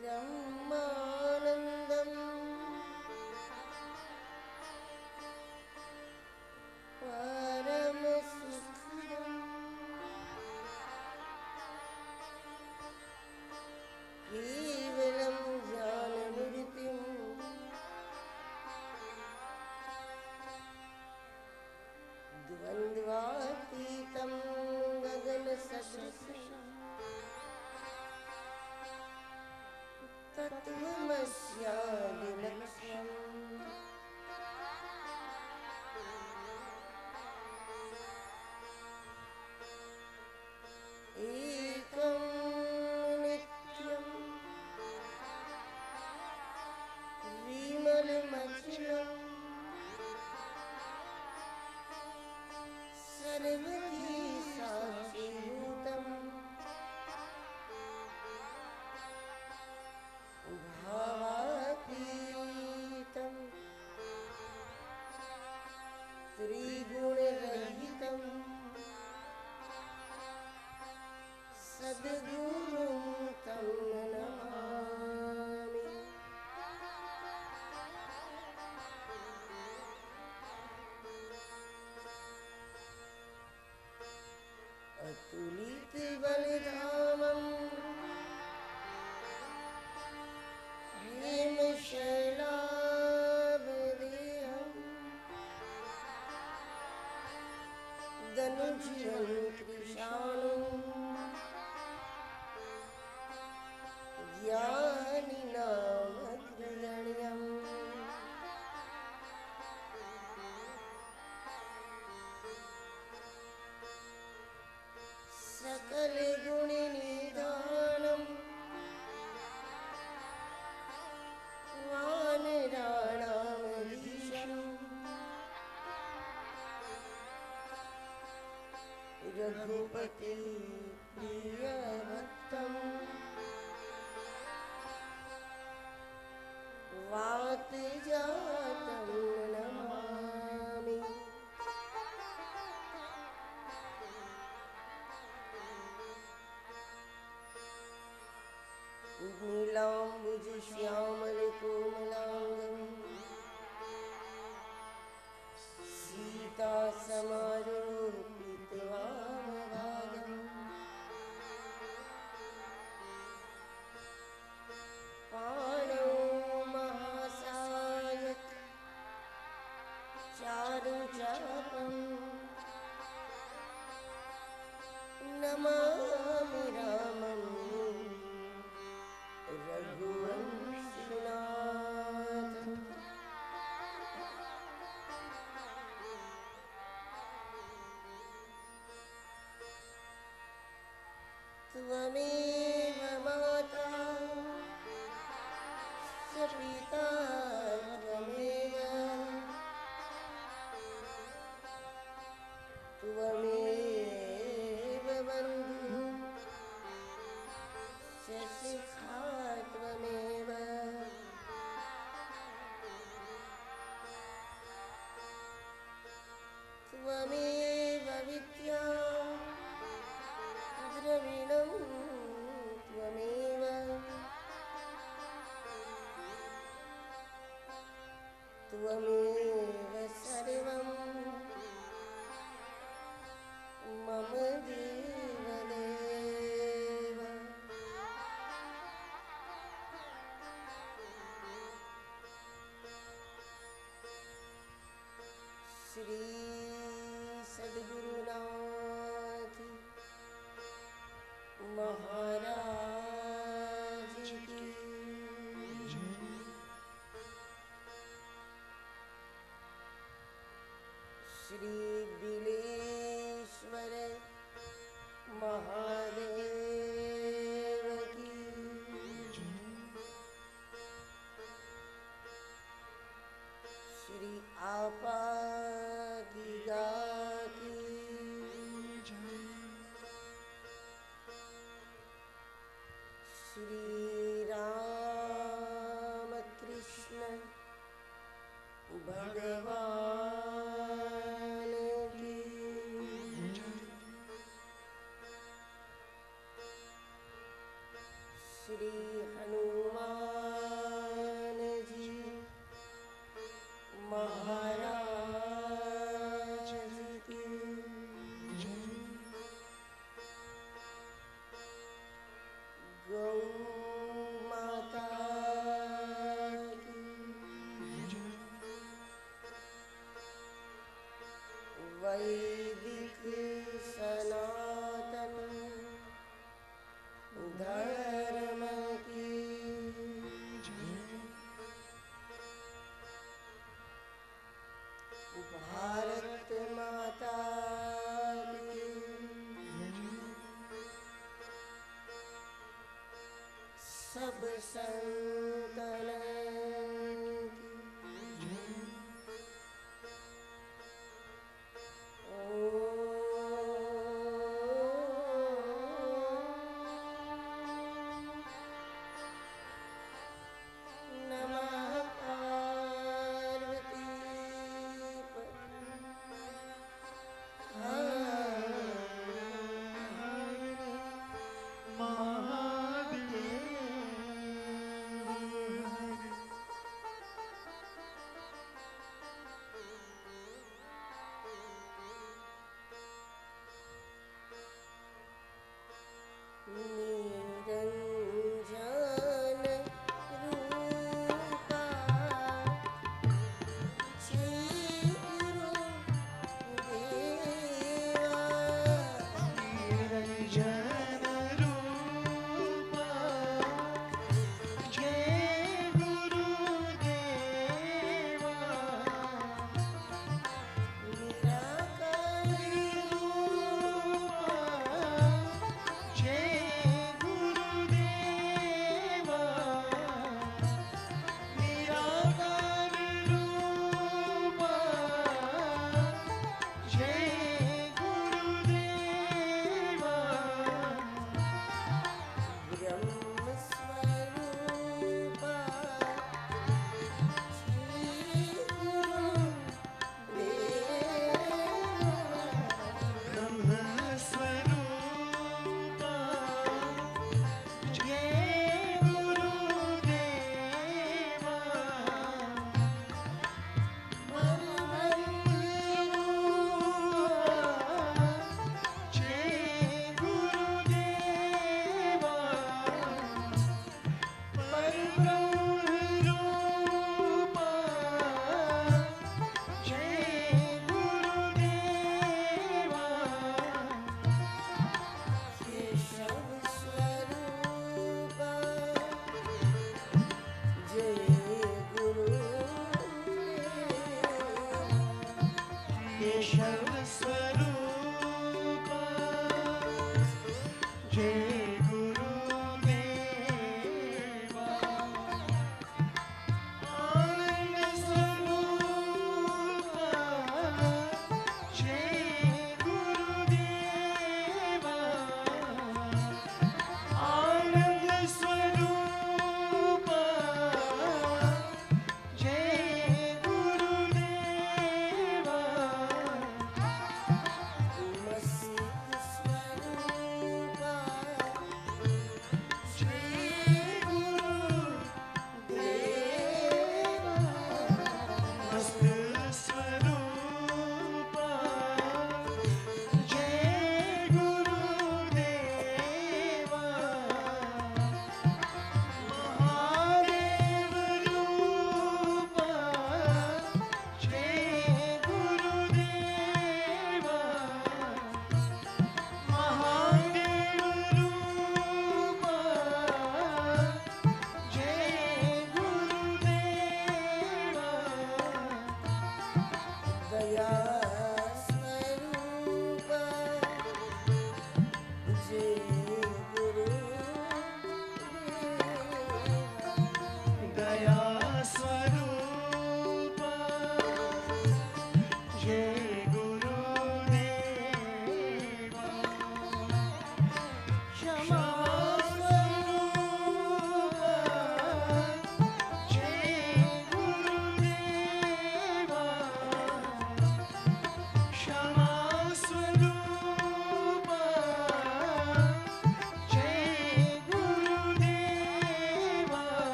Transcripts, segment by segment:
ब्रह्मानन्दं परमसुखदं केवलं ज्ञानमूर्तिं द्वन्द्वातीतं गगनसदृशं तत्त्वमस्यादिलक्ष्यम् एकं नित्यं विमलमचलं सर्वधी साक्षीभूतं भावातीतं त्रिगुणरहितं सद्गुरुं तं नमामि। अतुलितबलधामं हेमशैलाभदेहं दनुजं कृशानुं ज्ञानिनामग्रगण्यम् सकलगुणनिधानं वानराणामधीशं रघुपति प्रियभक्तं वातजातं नमामि। नीलाम्बुजश्यामलकोमलाङ्गं सीतासमारोपितवामभागं पाणौ महासायक चारुचापं नमामि रामं रघुवंशनाथं। त्वमेव माता च पिता त्वमेव त्वमेव बन्धुः च शिखा त्वमेव त्वमेव विद्या द्रविणं त्वमेव त्वमेव सर्वं मम देवदेव। श्री सद्गुरुनाथ महाराज की श्री बिलेश्वर महादेव की श्री आपागिगा की श्री रामकृष्ण भगवान की श्री हनुमान शुभ संकलन की नमः पार्वती निरंजन रूपा श्री गुरुदेवा निरंजन रूपा जय गुरुदेवा निराकारी रूपा जय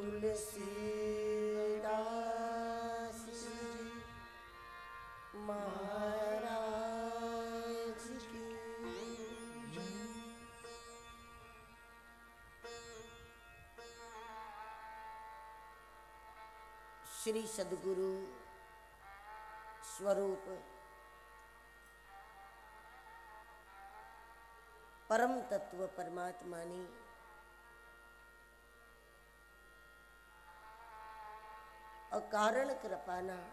તુલસીદાસજી મહારાજ કી જય. શ્રી સદગુરુ સ્વરૂપ પરમ તત્વ પરમાત્માની અકારણ કૃપાના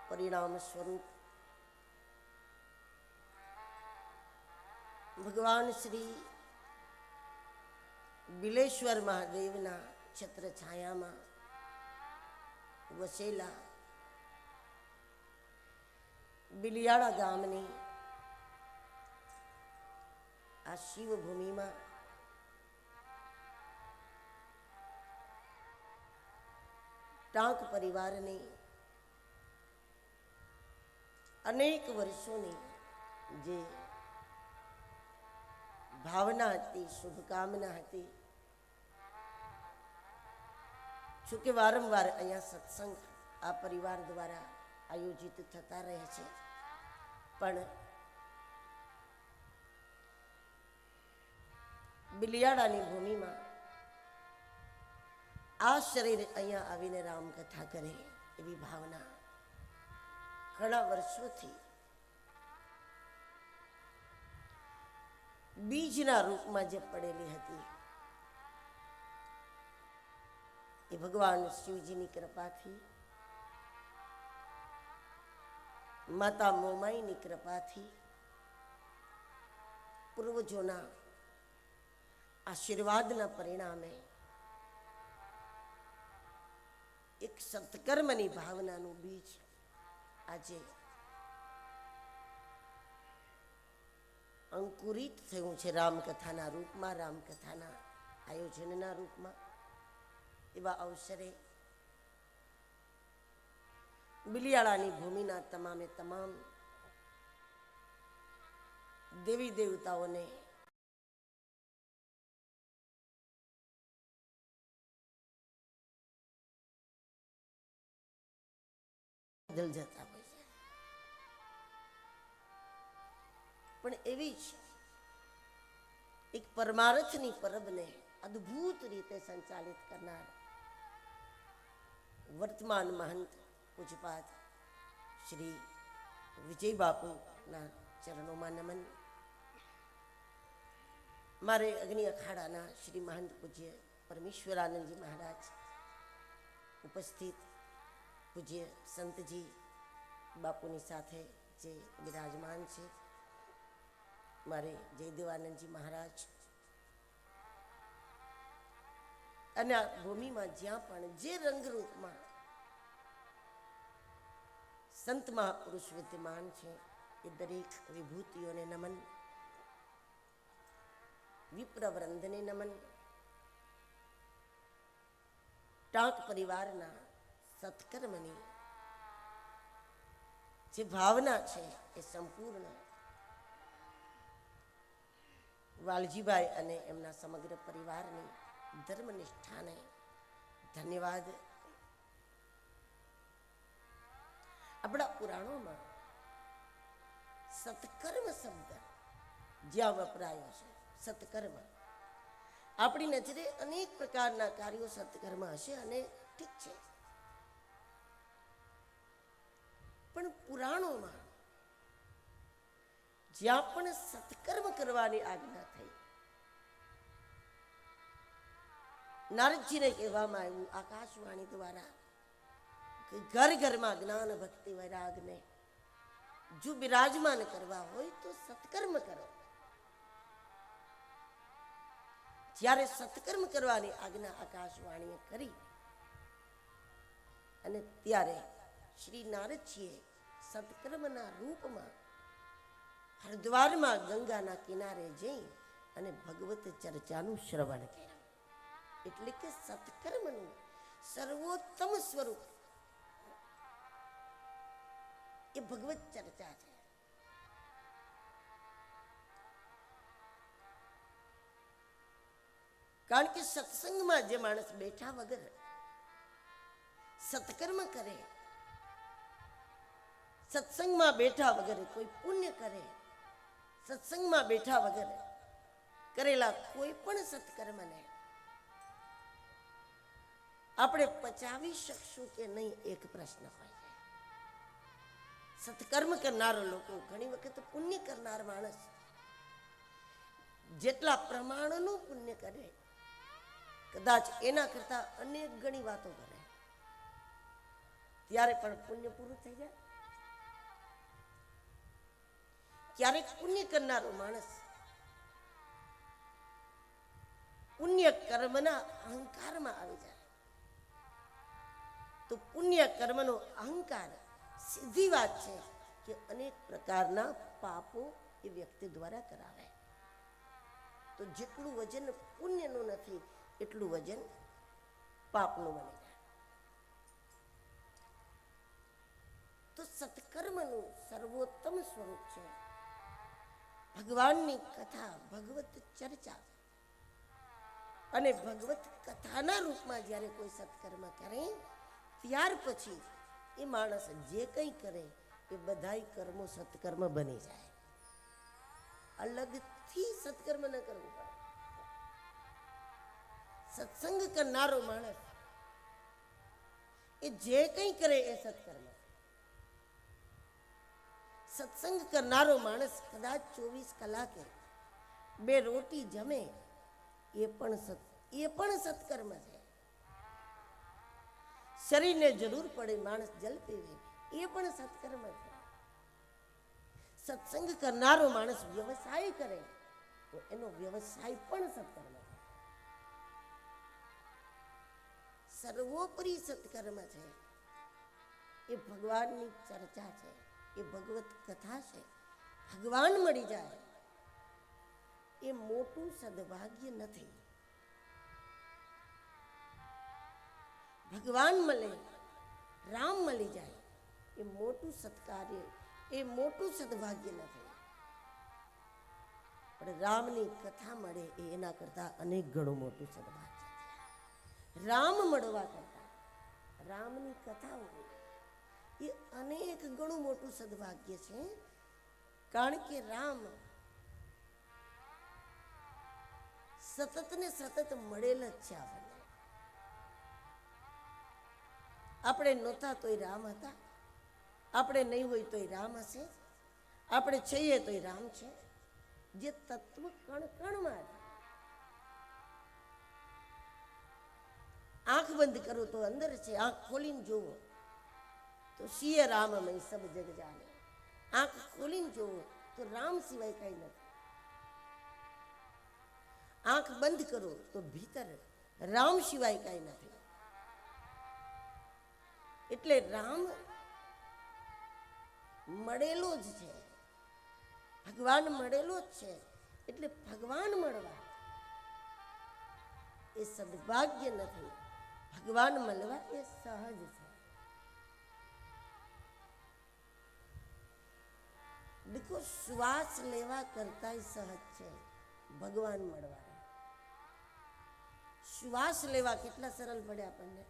પરિણામ સ્વરૂપ ભગવાન શ્રી બિલેશ્વર મહાદેવના છત્ર છાયામાં વસેલા બિલિયાળા ગામની આ શિવભૂમિમાં ટાંક પરિવારની અનેક વર્ષોની જે ભાવના હતી, શુભકામના હતી, શું કે વારંવાર અહીંયા સત્સંગ આ પરિવાર દ્વારા આયોજિત થતા રહે છે, પણ બિલિયાળાની ભૂમિમાં આ શરીર અહીંયા આવીને રામકથા કરે એવી ભાવના ઘણા વર્ષોથી બીજના રૂપમાં જે પડેલી હતી એ ભગવાન શિવજીની કૃપાથી, માતા મોમાઈની કૃપાથી, પૂર્વજોના આશીર્વાદના પરિણામે એક સત્કર્મની ભાવનાનું બીજ આજે અંકુરિત થયું છે રામકથાના રૂપમાં, રામકથાના આયોજનના રૂપમાં. એવા અવસરે બિલિયાળાની ભૂમિના તમામે તમામ દેવી દેવતાઓને જતા હોય છે, પણ એવી જ એક પરમાર્થની પરબને અદ્ભુત રીતે સંચાલિત કરનાર વર્તમાન મહંત પૂજપાત શ્રી વિજય બાપુના ચરણોમાં નમન. મારે અગ્નિ અખાડાના શ્રી મહંત પૂજ્ય પરમેશ્વરાનંદજી મહારાજ ઉપસ્થિત, પૂજ્ય સંતજી બાપુની સાથે જે બિરાજમાન છે, મારે જયદેવાનંદજી મહારાજ, અને આ ભૂમિમાં જ્યાં પણ જે રંગરૂપમાં સંત મહાપુરુષ વિદ્યમાન છે એ દરેક વિભૂતિઓને નમન, વિપ્રવૃંદને નમન. ટાંક પરિવારના સત્કર્મની જે ભાવના છે એ સંપૂર્ણ વાલજીભાઈ અને એમના સમગ્ર પરિવારની ધર્મનિષ્ઠાને ધન્યવાદ. આપણા પુરાણોમાં સત્કર્મ શબ્દ જ્યાં વપરાયો છે, સત્કર્મ, આપણી નજરે અનેક પ્રકારના કાર્યો સત્કર્મ હશે અને ઠીક છે, પણ પુરાણોમાં જ્યાં પણ સત્કર્મ કરવાની આજ્ઞા થઈ, નારદજીને કહેવામાં આવ્યું આકાશવાણી દ્વારા કે ઘર ઘરમાં જ્ઞાન ભક્તિ વૈરાગને જો બિરાજમાન કરવા હોય તો સત્કર્મ કરો. જ્યારે સત્કર્મ કરવાની આજ્ઞા આકાશવાણીએ કરી અને ત્યારે શ્રી નારદજીએ સત્કર્મના રૂપમાં હરિદ્વારમાં ગંગાના કિનારે જઈ અને ભગવત ચર્ચાનું શ્રવણ કર્યું. એટલે કે સત્કર્મનું સર્વોત્તમ સ્વરૂપ એ ભગવત ચર્ચા છે. કારણ કે સત્સંગમાં જે માણસ બેઠા વગર સત્કર્મ કરે, સત્સંગમાં બેઠા વગર કોઈ પુણ્ય કરે, સત્સંગમાં બેઠા વગર કરેલા કોઈ પણ સત્કર્મને આપણે પચાવી શકશું કે નહીં એક પ્રશ્ન હોય છે. સત્કર્મ કરનારો લોકો ઘણી વખત પુણ્ય કરનાર માણસ જેટલા પ્રમાણનું પુણ્ય કરે કદાચ એના કરતા અનેક ગણી વાતો કરે ત્યારે પણ પુણ્ય પૂરું થઈ જાય. ક્યારેક પુણ્ય કરનારો માણસ પુણ્ય કર્મના અહંકારમાં આવી જાય તો પુણ્ય કર્મનો અહંકાર સીધી વાત છે કે અનેક પ્રકારના પાપો એ વ્યક્તિ દ્વારા કરાવે. તો જેટલું વજન પુણ્યનું નથી એટલું વજન પાપનું બની જાય. તો સત્કર્મનું સર્વોત્તમ સ્વરૂપ છે ભગવાનની કથા, ભગવત ચર્ચા. અને ભગવત કથાના રૂપમાં જ્યારે કોઈ સત્કર્મ કરે ત્યાર પછી એ માણસ જે કંઈ કરે એ બધાય કર્મો સત્કર્મ બની જાય. અલગથી સત્કર્મ ન કરવું પડે. સત્સંગ કરનારો માણસ એ જે કંઈ કરે એ સત્કર્મ. સત્સંગ કરનારો માણસ કદાચ 24 કલાકે 2 રોટી જમે એ પણ સત્કર્મ છે. શરીરને જરૂર પડે માણસ જલ પીવે એ પણ સત્કર્મ છે. સત્સંગ કરનારો માણસ વ્યવસાય કરે તો એનો વ્યવસાય પણ સત્કર્મ છે. સર્વોપરી સત્કર્મ છે એ ભગવાનની ચર્ચા છે, એ ભગવત કથા છે. ભગવાન મળી જાય એ મોટું સદભાગ્ય નથી. ભગવાન મળે, રામ મળી જાય એ મોટું સત્કાર્ય, એ મોટું સદભાગ્ય નથી. પણ રામની કથા મળે એ એના કરતા અનેક ગણું મોટું સદભાગ્ય છે. રામ મળવા કરતા રામની કથા હોય એ અનેક ગણું મોટું સદભાગ્ય છે. કારણ કે રામ સતત ને સતત મળેલ જ છે આપણને. આપણે નહોતા તોય રામ હતા, આપણે નહીં હોય તોય રામ હશે, આપણે છીએ તોય રામ છે. જે તત્વ કણ કણમાં છે. આંખ બંધ કરો તો અંદર છે, આંખ ખોલીને જુઓ તો સિય રામમય સબ જગ જાને. આંખ ખોલીને જુઓ તો રામ સિવાય કઈ નથી. આંખ બંધ કરો તો ભીતર રામ સિવાય કઈ નથી. એટલે રામ મળેલો જ છે, ભગવાન મળેલો જ છે. એટલે ભગવાન મળવા એ સદભાગ્ય નથી, ભગવાન મળવા એ સહજ છે. દેખો શ્વાસ લેવા કરતા સહજ છે ભગવાન મળવા. શ્વાસ લેવા કેટલા સરળ પડે આપણને,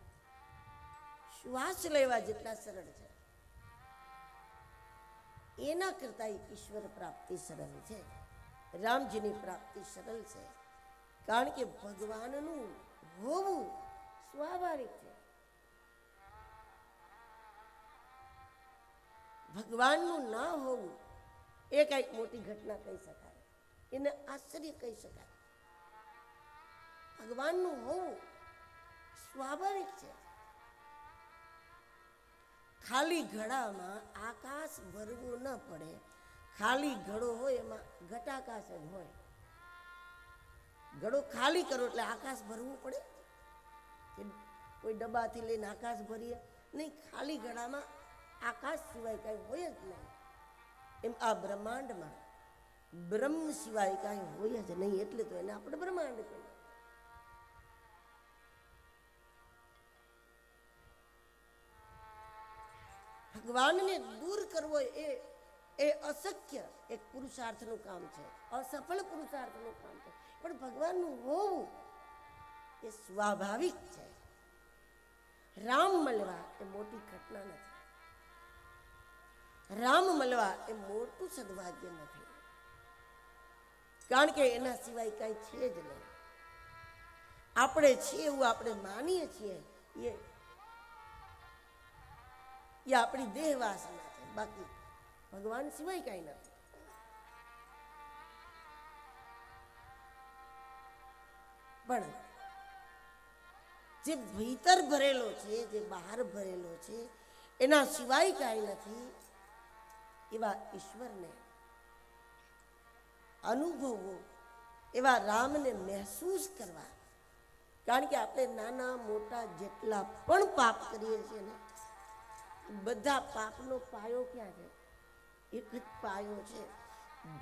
શ્વાસ લેવા જેટલા સરળ છે એના કરતા ઈશ્વર પ્રાપ્તિ સરળ છે, રામજીની પ્રાપ્તિ સરળ છે. કારણ કે ભગવાનનું હોવું સ્વાભાવિક છે. ભગવાનનું ના હોવું એ કઈક મોટી ઘટના કહી શકાય, એને આશ્ચર્ય કહી શકાય. ભગવાનનું હોવું સ્વાભાવિક છે. ખાલી ઘડામાં આકાશ ભરવું ન પડે. ખાલી ઘડો હોય એમાં ઘટાકાશ જ હોય. ઘડો ખાલી કરો એટલે આકાશ ભરવું પડે કે કોઈ ડબ્બાથી લઈને આકાશ ભરીએ નહીં. ખાલી ઘડામાં આકાશ સિવાય કાંઈ હોય જ નહીં. એમ આ બ્રહ્માંડમાં બ્રહ્મ સિવાય કાંઈ હોય જ નહીં. એટલે તો એને આપણે બ્રહ્માંડ કહીએ. ભગવાનને દૂર કરવો એ અશક્ય એક પુરુષાર્થનું કામ છે, અસફળ પુરુષાર્થનું કામ છે. પણ ભગવાનનું હોવું એ સ્વાભાવિક છે. રામ મળવા એ મોટી ઘટના નથી. રામ મળવા એ મોટું સદભાગ્ય નથી. કારણ કે એના સિવાય કાંઈ છે જ નહીં. આપણે છીએ એવું આપણે માનીએ છીએ એ આપણી દેહ વાસના છે, બાકી ભગવાન સિવાય કાંઈ નથી. પણ જે ભીતર ભરેલો છે, જે બહાર ભરેલો છે, એના સિવાય કાંઈ નથી, એવા ઈશ્વરને અનુભવવો, એવા રામને મહેસૂસ કરવા. કારણ કે આપણે નાના મોટા જેટલા પણ પાપ કરીએ છીએ ને, બધા પાપનો પાયો ક્યાં છે? એક જ પાયો છે,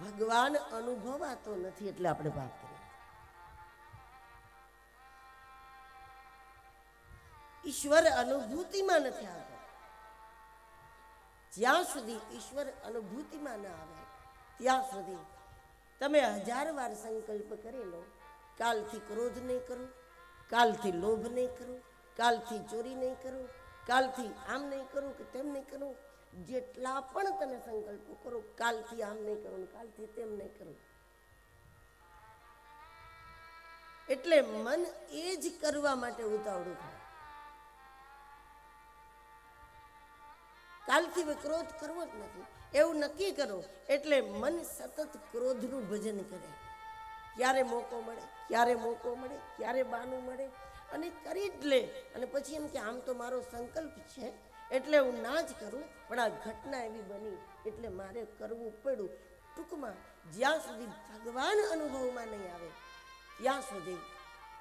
ભગવાન અનુભવાતો નથી એટલે આપણે પાપ કરીએ. ઈશ્વર અનુભૂતિમાં નથી આવતો. જ્યાં સુધી ઈશ્વર અનુભૂતિમાં ન આવે ત્યાં સુધી તમે 1000 વાર સંકલ્પ કરેલો, કાલથી ક્રોધ નહીં કરું, કાલથી લોભ નહીં કરું, કાલથી ચોરી નહીં કરું, કાલથી આમ નહીં કરું કે તેમ નહીં કરું, જેટલા પણ તમે સંકલ્પો કરો, કાલથી આમ નહીં કરું, કાલથી તેમ નહીં કરું, એટલે મન એ જ કરવા માટે ઉતાવળું થાય. કાલથી ક્રોધ કરવો જ નથી એવું નક્કી કરો એટલે મન સતત ક્રોધનું ભજન કરે. ક્યારે મોકો મળે, ક્યારે મોકો મળે, ક્યારે બાનું મળે, અને કરી જ લે. અને પછી એમ કે આમ તો મારો સંકલ્પ છે એટલે હું ના જ કરું, પણ આ ઘટના એવી બની એટલે મારે કરવું પડ્યું. ટૂંકમાં જ્યાં સુધી ભગવાન અનુભવમાં નહીં આવે ત્યાં સુધી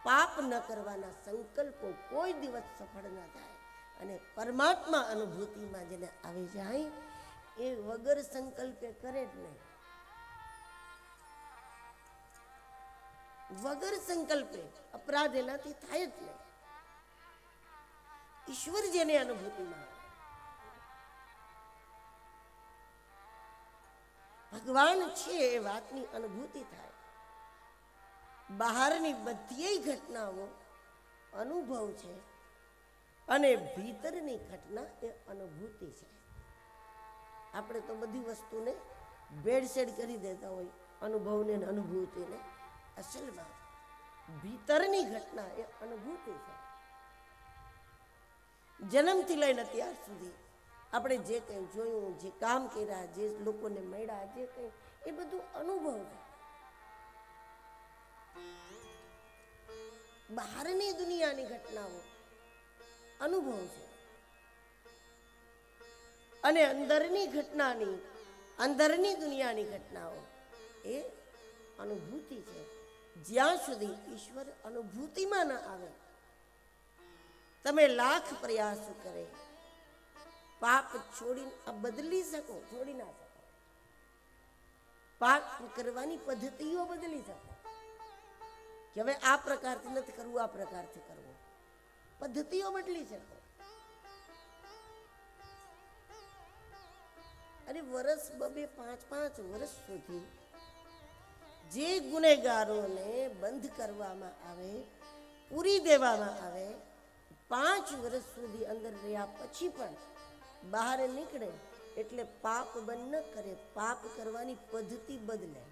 પાપ ન કરવાના સંકલ્પો કોઈ દિવસ સફળ ન થાય. અને પરમાત્મા અનુભૂતિમાં જેને આવી જાય એ વગર સંકલ્પે કરે જ નહીં. વગર સંકલ્પે અપરાધ એનાથી થાય જ નહીં. ઈશ્વર જેને અનુભૂતિમાં આવે, ભગવાન છે એ વાતની અનુભૂતિ થાય. બહારની બધી ઘટનાઓ અનુભવ છે અને ભીતરની ઘટના એ અનુભૂતિ છે. આપણે તો બધી વસ્તુને ભેળસેળ કરી દેતા હોય, અનુભવને અને અનુભૂતિને. અસલમાં ભીતરની ઘટના એ અનુભૂતિ છે. જન્મથી લઈને ત્યાર સુધી આપણે જે કંઈ જોયું, જે કામ કર્યા, જે લોકોને મળ્યા, જે કંઈ, એ બધું અનુભવ છે. બહારની દુનિયાની ઘટનાઓ અનુભવ છે અને અંદરની દુનિયાની ઘટનાઓ એ અનુભૂતિ છે. જ્યાં સુધી ઈશ્વર અનુભૂતિમાં ન આવે, તમે લાખ પ્રયાસો કરે પાપ છોડી બદલી શકો, છોડી ના શકો. પાપ કરવાની પદ્ધતિઓ બદલી શકો કે હવે આ પ્રકારથી નથી કરવું, આ પ્રકારથી કરવું, પદ્ધતિઓ બદલી શકો. અને વર્ષ 2-5 વર્ષ સુધી જે ગુનેગારોને બંધ કરવામાં આવે, પૂરી દેવામાં આવે, 5 વર્ષ સુધી અંદર રહ્યા પછી પણ બહાર નીકળે એટલે પાપ બંધ ન કરે, પાપ કરવાની પદ્ધતિ બદલે.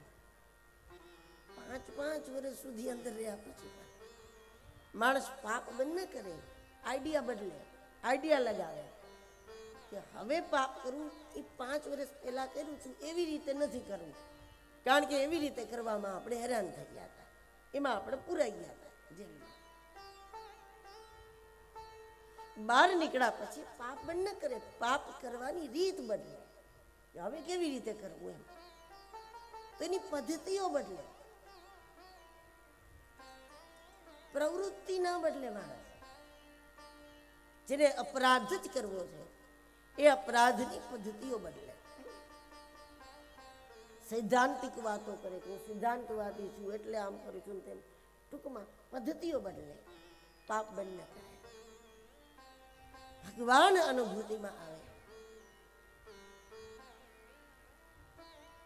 5 વર્ષ સુધી અંદર રહ્યા પછી પણ માણસ પાપ બંધ ન કરે, આઈડિયા બદલે, આઈડિયા લગાવે કે હવે પાપ કરવું એ 5 વર્ષ પહેલા કર્યું છું એવી રીતે નથી કરવું. કારણ કે એવી રીતે કરવામાં આપણે હેરાન થઈ ગયા હતા, એમાં આપણે પુરાઈ ગયા હતા જેલમાં. બહાર નીકળ્યા પછી પાપ બંધ ન કરે, પાપ કરવાની રીત બદલે. હવે કેવી રીતે કરવું એમ, તો એની પદ્ધતિઓ બદલે, પ્રવૃત્તિ ના બદલે. માણસ જેને અપરાધ જ કરવો છે એ અપરાધની પદ્ધતિઓ બદલે. સૈદ્ધાંતિક વાતો કરે કે હું સિદ્ધાંતવાદી છું એટલે આમ કરું છું તેમ. ટૂંકમાં પદ્ધતિઓ બદલે, પાપ બંધ ન કરે. ભગવાન અનુભૂતિમાં આવે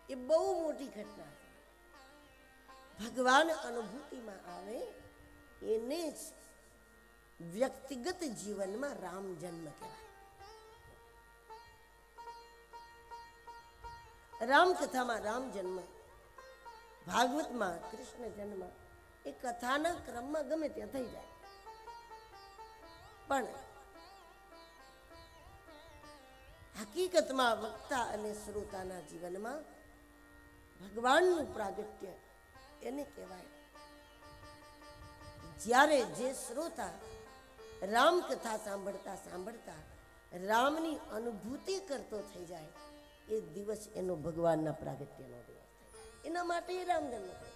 એ બહુ મોટી ઘટના છે. ભગવાન અનુભૂતિમાં આવે એને જ વ્યક્તિગત જીવનમાં રામ જન્મ કહેવાય. રામકથામાં રામ જન્મ, ભાગવતમાં કૃષ્ણ જન્મ, એ કથાના ક્રમમાં ગમે ત્યાં થઈ જાય, પણ હકીકતમાં વક્તા અને શ્રોતાના જીવનમાં ભગવાનનું પ્રાગટ્ય એને કહેવાય. જ્યારે જે શ્રોતા રામકથા સાંભળતા સાંભળતા રામની અનુભૂતિ કરતો થઈ જાય, એ દિવસ એનો ભગવાનના પ્રાગટ્યનો દિવસ થઈ જાય. એના માટે રામ જન્મ થાય.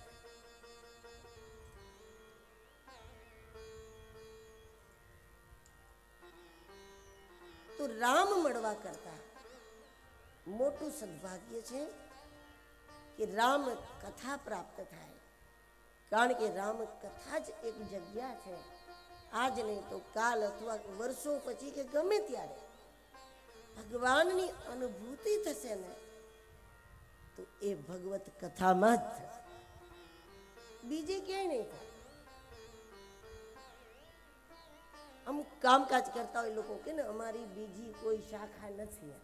તો રામ મળવા કરતા મોટું સદભાગ્ય છે કે રામ કથા પ્રાપ્ત થાય. કારણ કે રામ કથા જ એક જગ્યા છે, આજ નહીં તો કાલ અથવા વર્ષો પછી કે ગમે ત્યારે ભગવાનની અનુભૂતિ થશે ને, તો એ ભગવત કથામાં જ થશે, બીજે ક્યાંય નહીં થાય. અમુક કામકાજ કરતા હોય લોકો કે ને અમારી બીજી કોઈ શાખા નથી,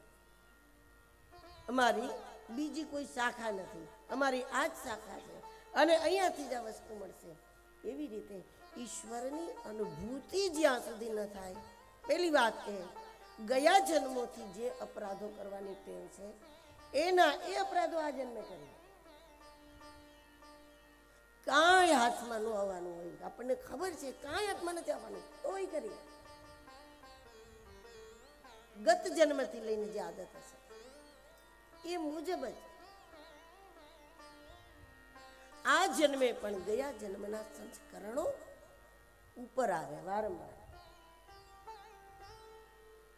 અમારી બીજી કોઈ શાખા નથી, અમારી આ જ શાખા છે અને અહીંયાથી જ આ વસ્તુ મળશે. એવી રીતે ઈશ્વરની અનુભૂતિ જ્યાં સુધી ન થાય, પહેલી વાત એ ગયા જન્મોથી જે અપરાધો કરવાની ટેવ છે, એના એ અપરાધો આ જન્મે કરી, કાંઈ હાથમાં ન આવવાનું હોય, આપણને ખબર છે કાંઈ હાથમાં નથી આવવાનું, તોય કરીએ. ગત જન્મથી લઈને જે આદત હશે એ મુજબ જ આ જન્મે પણ ગયા જન્મના સંસ્કરણો ઉપર આવે વારંવાર.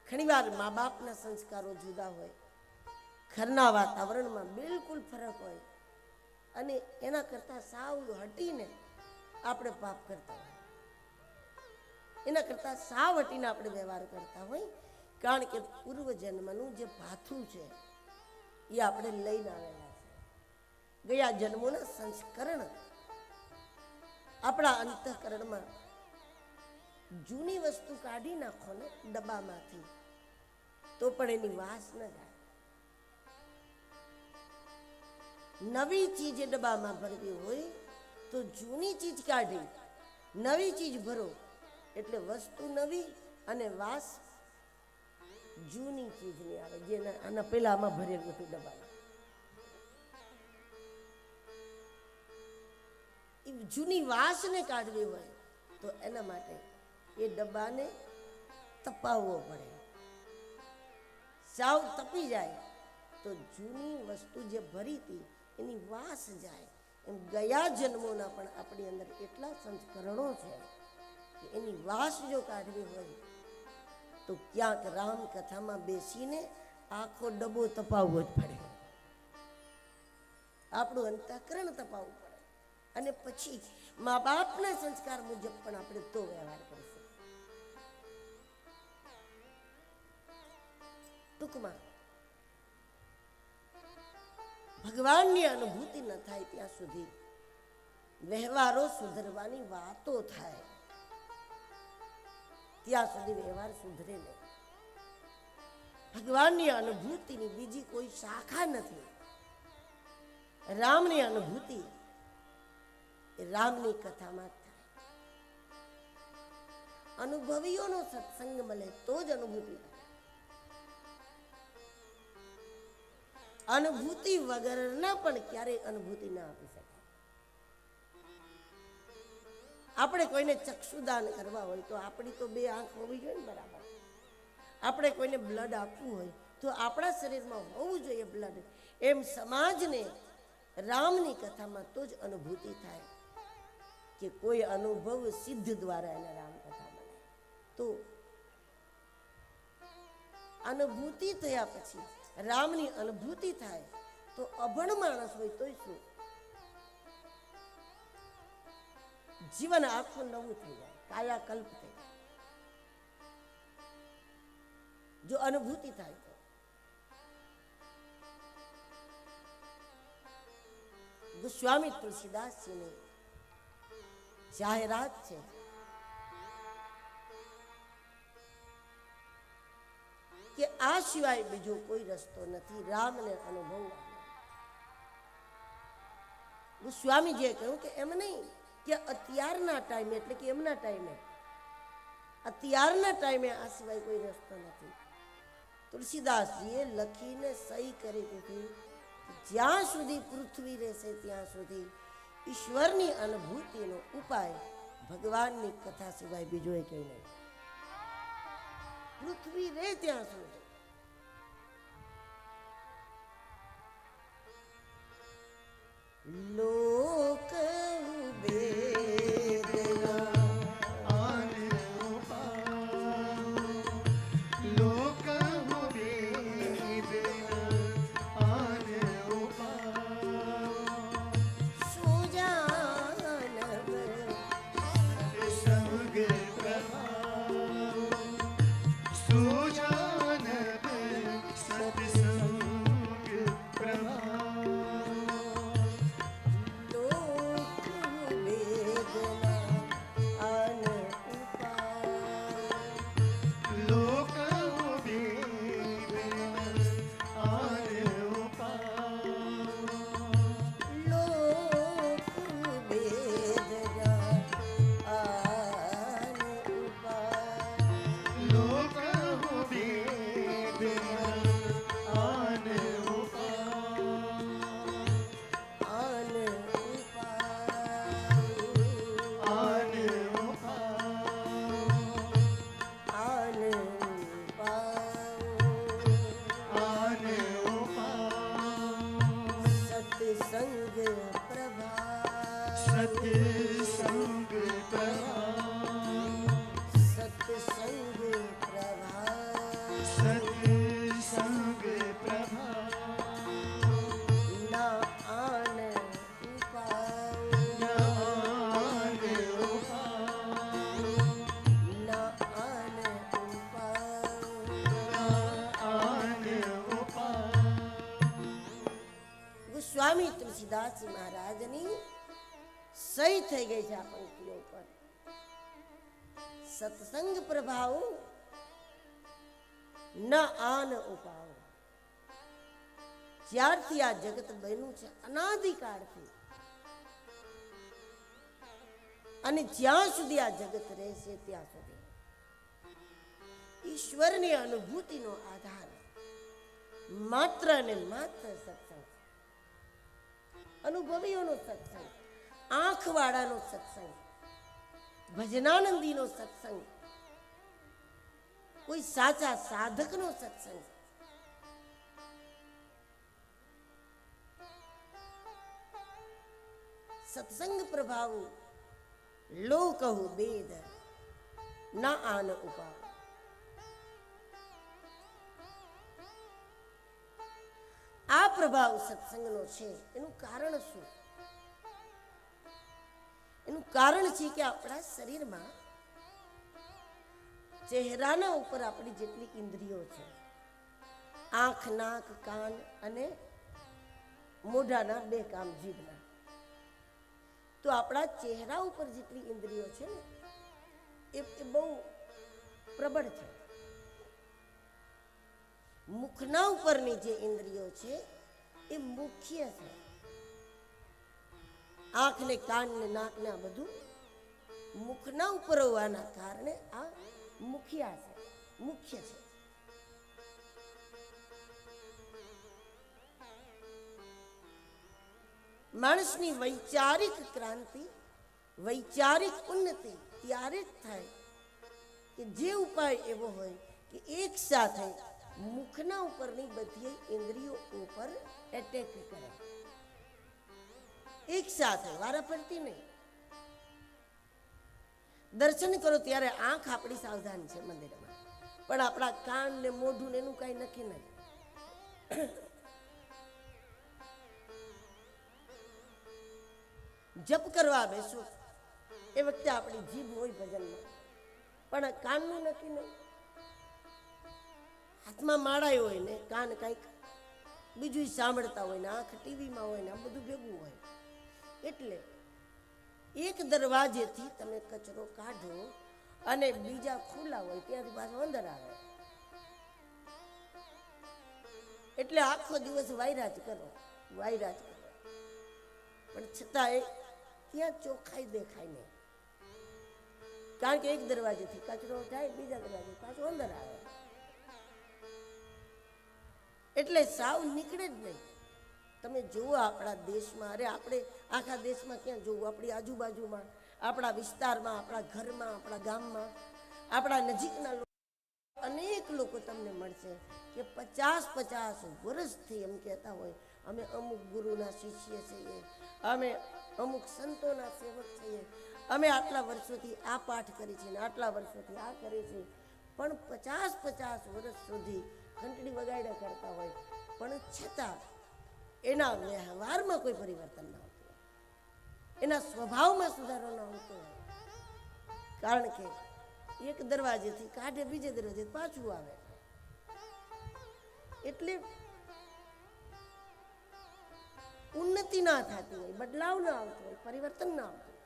ઘણીવાર મા બાપના સંસ્કારો જુદા હોય, ઘરના વાતાવરણમાં બિલકુલ ફરક હોય, અને એના કરતાં સાવ હટીને આપણે પાપ કરતા હોય, એના કરતાં સાવ હટીને આપણે વ્યવહાર કરતા હોય. કારણ કે પૂર્વ જન્મનું જે ભાથું છે એ આપણે લઈને આવેલા છે. ગયા જન્મોના સંસ્કરણ આપણા અંતઃકરણમાં, જૂની વસ્તુ કાઢી નાખો ને ડબ્બામાંથી તો પણ એની વાસ ન જાય. નવી ચીજ ડબ્બામાં ભરવી હોય તો જૂની ચીજ કાઢી નવી ચીજ ભરો, એટલે વસ્તુ નવી અને વાસ જૂની ચીજની આવે, જેના આના પહેલા આમાં ભરેલું હતું ડબ્બામાં. એ જૂની વાસને કાઢવી હોય તો એના માટે એ ડબ્બાને તપાવવો પડે. સાવ તપી જાય તો જૂની વસ્તુ જે ભરી હતી એની વાસ જાય. એમ ગયા જન્મોના પણ આપણી અંદર એટલા સંસ્કરણો છે કે એની વાસ જો કાઢવી હોય તો ક્યાંક રામ કથામાં બેસીને આખો ડબ્બો તપાવવો જ પડે, આપણું અંતઃકરણ તપાવવું પડે, અને પછી મા બાપના સંસ્કાર મુજબ પણ આપણે તો વ્યવહાર કરીશું. ટૂંકમાં ભગવાનની અનુભૂતિ ન થાય ત્યાં સુધી વ્યવહારો સુધરવાની વાતો થાય, ત્યાં સુધી વ્યવહાર સુધરે નહીં. ભગવાનની અનુભૂતિની બીજી કોઈ શાખા નથી. રામની અનુભૂતિ એ રામની કથામાં જ થાય. અનુભવીઓનો સત્સંગ મળે તો જ અનુભૂતિ થાય. અનુભૂતિ વગરના પણ ક્યારેય અનુભૂતિ ના આપી શકાય. આપણે કોઈને ચક્ષુદાન કરવા હોય તો આપણી તો બે આંખ હોવી જોઈએ ને બરાબર. આપણે કોઈને બ્લડ આપવું હોય તો આપણા શરીરમાં હોવું જોઈએ બ્લડ. એમ સમાજને રામની કથામાં તો જ અનુભૂતિ થાય કે કોઈ અનુભવ સિદ્ધ દ્વારા એને રામકથા મળે. તો અનુભૂતિ થયા પછી રામની અનુભૂતિ થાય તો અભણ માણસ હોય તોય શું, જીવન આખું નવું થઈ જાય, કાયાકલ્પ થઈ જાય જો અનુભૂતિ થાય તો. ગોસ્વામી તુલસીદાસજીની જાહેરાત છે આ સિવાય બીજો કોઈ રસ્તો નથી રામને અનુભવવાનો. સ્વામીજીએ કહ્યું કે એમ નહીં કે અત્યારના ટાઈમે એટલે કે એમના ટાઈમે અત્યારના ટાઈમે આ સિવાય કોઈ રસ્તો નથી. તુલસીદાસજીએ લખીને સહી કરી દીધી જ્યાં સુધી પૃથ્વી રહેશે ત્યાં સુધી ઈશ્વરની અનુભૂતિનો ઉપાય ભગવાનની કથા સિવાય બીજો એ કંઈ નહીં. પૃથ્વી રહે ત્યાં સુધી લોક વેદના આને ઉપાવ લોક વેદના આને ઉપાવ સુજાનવ સંગ પ્રભાવ સુજાનબ સત્સંગ પ્રભાવ લોક વેદના આન ઉપાય લોક વેદના આને ઉપાવ લોક વેદના આન ઉપાય લોક વેદના આને ઉપાવ આન ઉપાય આને ઉપાવ આન ઉપાય આને ઉપાવ સત્સંગ પ્રભા સત્સંગ પ્રભાવ સત્સંગ પ્રભા સત્સંગ પ્રભાવ ના આન ઉપાય આને ઉપાવ ના આન ઉપાય આને ઉપાવ સ્વામી તુલસીદાસજી મહારાજની સહી થઈ ગઈ છે આ પંક્તિઓ પર. સત્સંગ પ્રભાવ ન આન ઉપાવ. જ્યારથી આ જગત બન્યું છે અનાદિકાળથી અને જ્યાં સુધી આ જગત રહેશે ત્યાં સુધી ઈશ્વરની અનુભૂતિનો આધાર માત્ર અને માત્ર સત્સંગ, અનુભવીઓનો સત્સંગ, આંખવાળાનો સત્સંગ, ભજનાનંદીનો સત્સંગ, કોઈ સાચા સાધકનો સત્સંગ. સત્સંગ પ્રભાવ લો કહું બેદ ના આન ઉપાવ. આ પ્રભાવ સત્સંગનો છે એનું કારણ શું? એનું કારણ છે કે આપણા શરીરમાં ચહેરાના ઉપર આપણી જેટલી ઇન્દ્રિયો છે, આંખ, નાક, કાન અને મોઢાના બે કામ જીભના, તો આપણા ચહેરા ઉપર જેટલી ઇન્દ્રિયો છે ને એ બહુ પ્રબળ છે. મુખના ઉપરની જે ઇન્દ્રિયો છે એ મુખ્ય છે. આંખ ને કાન ને નાક ને આ બધું મુખના ઉપર હોવાના કારણે આ મુખ્ય છે. માણસની વૈચારિક ક્રાંતિ, વૈચારિક ઉન્નતિ ત્યારે જ થાય કે જે ઉપાય એવો હોય કે એક સાથે મુખના ઉપરની બધી ઇન્દ્રિયો ઉપર એટેક કરે, એક સાથે, વારાફરતી નહીં. દર્શન કરો ત્યારે આંખ આપણી સાવધાન છે મંદિરમાં, પણ આપણા કાન ને મોઢું ને એનું કઈ નક્કી નહીં. જપ કરવા બેસો એ વખતે આપણી જીભ હોય ભજનમાં, પણ કાનનું નક્કી નહીં. હાથમાં માળાય હોય ને કાન કંઈક બીજું સાંભળતા હોય ને આંખ ટીવીમાં હોય ને આ બધું ભેગું હોય. એટલે એક દરવાજેથી તમે કચરો કાઢો અને બીજા ખુલ્લા હોય ત્યાંથી પાછો અંદર આવે. એટલે આખો દિવસ વાયરા જ કરો, વાયરા જ કરો. પણ છતાંય ત્યાં ચોખ્ખાઈ દેખાય નહીં. કારણ કે એક દરવાજેથી કચરો જાય, બીજા દરવાજે પાછો અંદર આવે, એટલે સાવ નીકળે જ નહીં. તમે જુઓ આપણા દેશમાં, અરે આપણે આખા દેશમાં ક્યાં જોવું, આપણી આજુબાજુમાં, આપણા વિસ્તારમાં, આપણા ઘરમાં, આપણા ગામમાં, આપણા નજીકના લોકો, અનેક લોકો તમને મળશે કે 50-50 વર્ષથી એમ કહેતા હોય અમે અમુક ગુરુના શિષ્ય છીએ, અમે અમુક સંતોના સેવક છીએ, અમે આટલા વર્ષોથી આ પાઠ કરી છે ને આટલા વર્ષોથી આ કરે છે. પણ 50-50 વર્ષ સુધી ઘંટડી વગાડ્યા કરતા હોય, પણ છતાં એના વ્યવહારમાં કોઈ પરિવર્તન ન આવતું, એના સ્વભાવમાં સુધારો ન આવતો હોય. કારણ કે એક દરવાજેથી કાઢે, બીજે દરવાજે પાછું આવે. એટલે ઉન્નતિ ના થતી હોય, બદલાવ ના આવતો હોય, પરિવર્તન ના આવતું.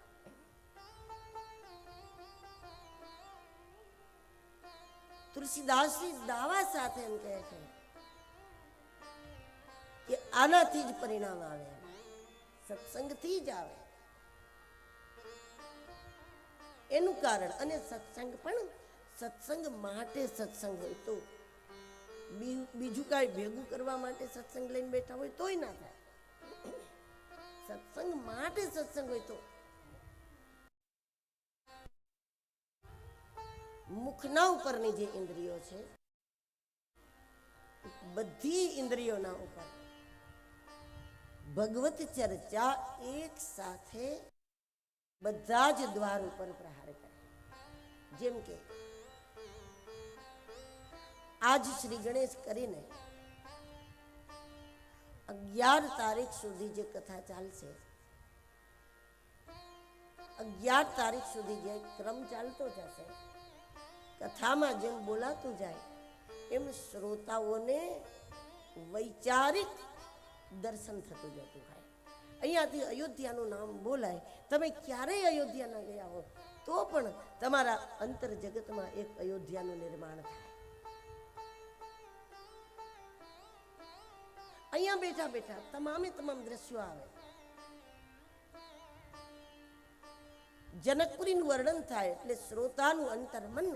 તુલસીદાસજી દાવા સાથે એમ કહે છે કે આનાથી જ પરિણામ આવે, સત્સંગથી જ આવે. એનું કારણ, અને સત્સંગ પણ સત્સંગ માટે સત્સંગ હોય તો, બીજું કાંઈ ભેગું કરવા માટે સત્સંગ લઈને બેઠા હોય તોય ના થાય. સત્સંગ માટે સત્સંગ હોય તો. મુખના ઉપરની જે ઇન્દ્રિયો છે, બધી ઇન્દ્રિયોના ઉપર ભગવત ચર્ચા એક સાથે બધા જ દ્વાર ઉપર પ્રહાર કરે. જેમ કે આજ શ્રી ગણેશ કરીને 11 તારીખ સુધી જે કથા ચાલશે, 11 તારીખ સુધી જે ક્રમ ચાલતો જશે, કથામાં જેમ બોલાતું જાય એમ શ્રોતાઓને વૈચારિક દર્શન થતું જતું હોય. અહીંયાથી અયોધ્યાનું નામ બોલાય, તમે ક્યારેય અયોધ્યા ના ગયા હો તો પણ તમારા અંતર જગતમાં એક અયોધ્યાનું નિર્માણ થાય. અહીંયા બેઠા બેઠા તમામે તમામ દ્રશ્યો આવે. જનકપુરીનું વર્ણન થાય એટલે શ્રોતાનું અંતર મન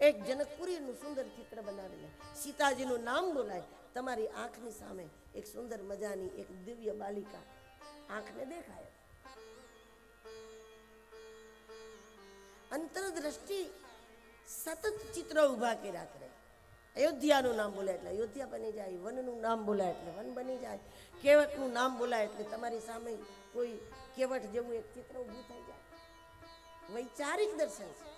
એક જનકપુરીનું સુંદર ચિત્ર બનાવી લે. સીતાજીનું નામ બોલાય, તમારી આંખની સામે એક સુંદર મજાની એક દિવ્ય બાલિકા આંખને દેખાય. અંતરદ્રષ્ટિ સતત ચિત્ર ઉભા કર્યા કરે. અયોધ્યાનું નામ બોલાય એટલે અયોધ્યા બની જાય, વનનું નામ બોલાય એટલે વન બની જાય, કેવટનું નામ બોલાય એટલે તમારી સામે કોઈ કેવટ જેવું એક ચિત્ર ઊભું થઈ જાય. વૈચારિક દર્શન છે,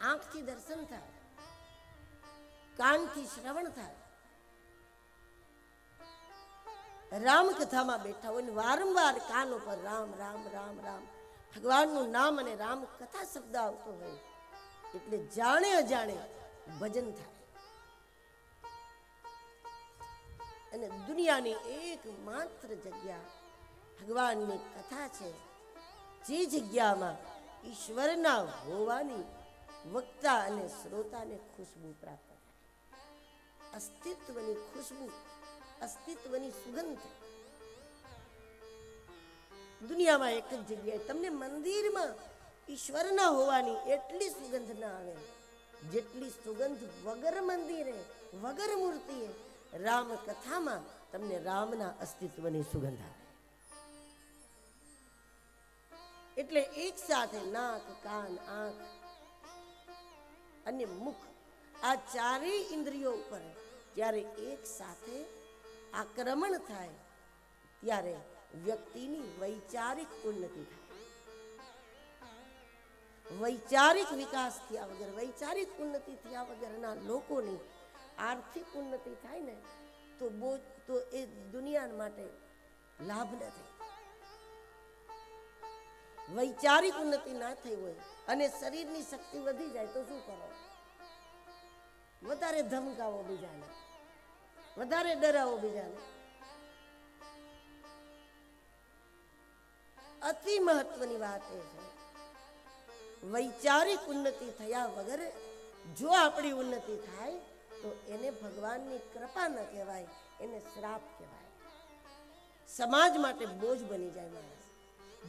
આંખથી દર્શન થાય, કાનથી શ્રવણ થાય. રામકથામાં બેઠા હોય ને વારંવાર કાન ઉપર રામ રામ રામ રામ ભગવાનનું નામ અને રામ કથા શબ્દ આવતો હોય એટલે જાણે અજાણે ભજન થાય. અને દુનિયાની એકમાત્ર જગ્યા ભગવાનની કથા છે, જે જગ્યામાં ઈશ્વરના હોવાની વક્તા અને શ્રોતાને ખુશ્બુ પ્રાપ્ત થાય. અસ્તિત્વની ખુશ્બુ, અસ્તિત્વની સુગંધ દુનિયામાં એક જ જગ્યાએ તમને મંદિરમાં ઈશ્વરના હોવાની એટલી સુગંધ ના આવે જેટલી સુગંધ વગર મંદિરે, વગર મૂર્તિએ રામ કથામાં તમને રામના અસ્તિત્વની સુગંધ આવે. એટલે એક સાથે નાક, કાન, આંખ અને મુખ, આ ચારેય ઇન્દ્રિયો ઉપર જ્યારે એક સાથે આક્રમણ થાય ત્યારે વ્યક્તિની વૈચારિક ઉન્નતિ થાય. વૈચારિક વિકાસ થયા વગર, વૈચારિક ઉન્નતિ થયા વગરના લોકોની આર્થિક ઉન્નતિ થાય ને તો એ દુનિયા માટે લાભ નથી. વૈચારિક ઉન્નતિ ના થઈ હોય અને શરીરની શક્તિ વધી જાય તો શું કરો? વધારે ધમકાવો બીજાને, વધારે ડરાવો બીજાને. અતિ મહત્વની વાત એ છે, વૈચારિક ઉન્નતિ થયા વગર જો આપણી ઉન્નતિ થાય તો એને ભગવાનની કૃપા ન કહેવાય, એને શ્રાપ કહેવાય. સમાજ માટે બોજ બની જાય માણસ.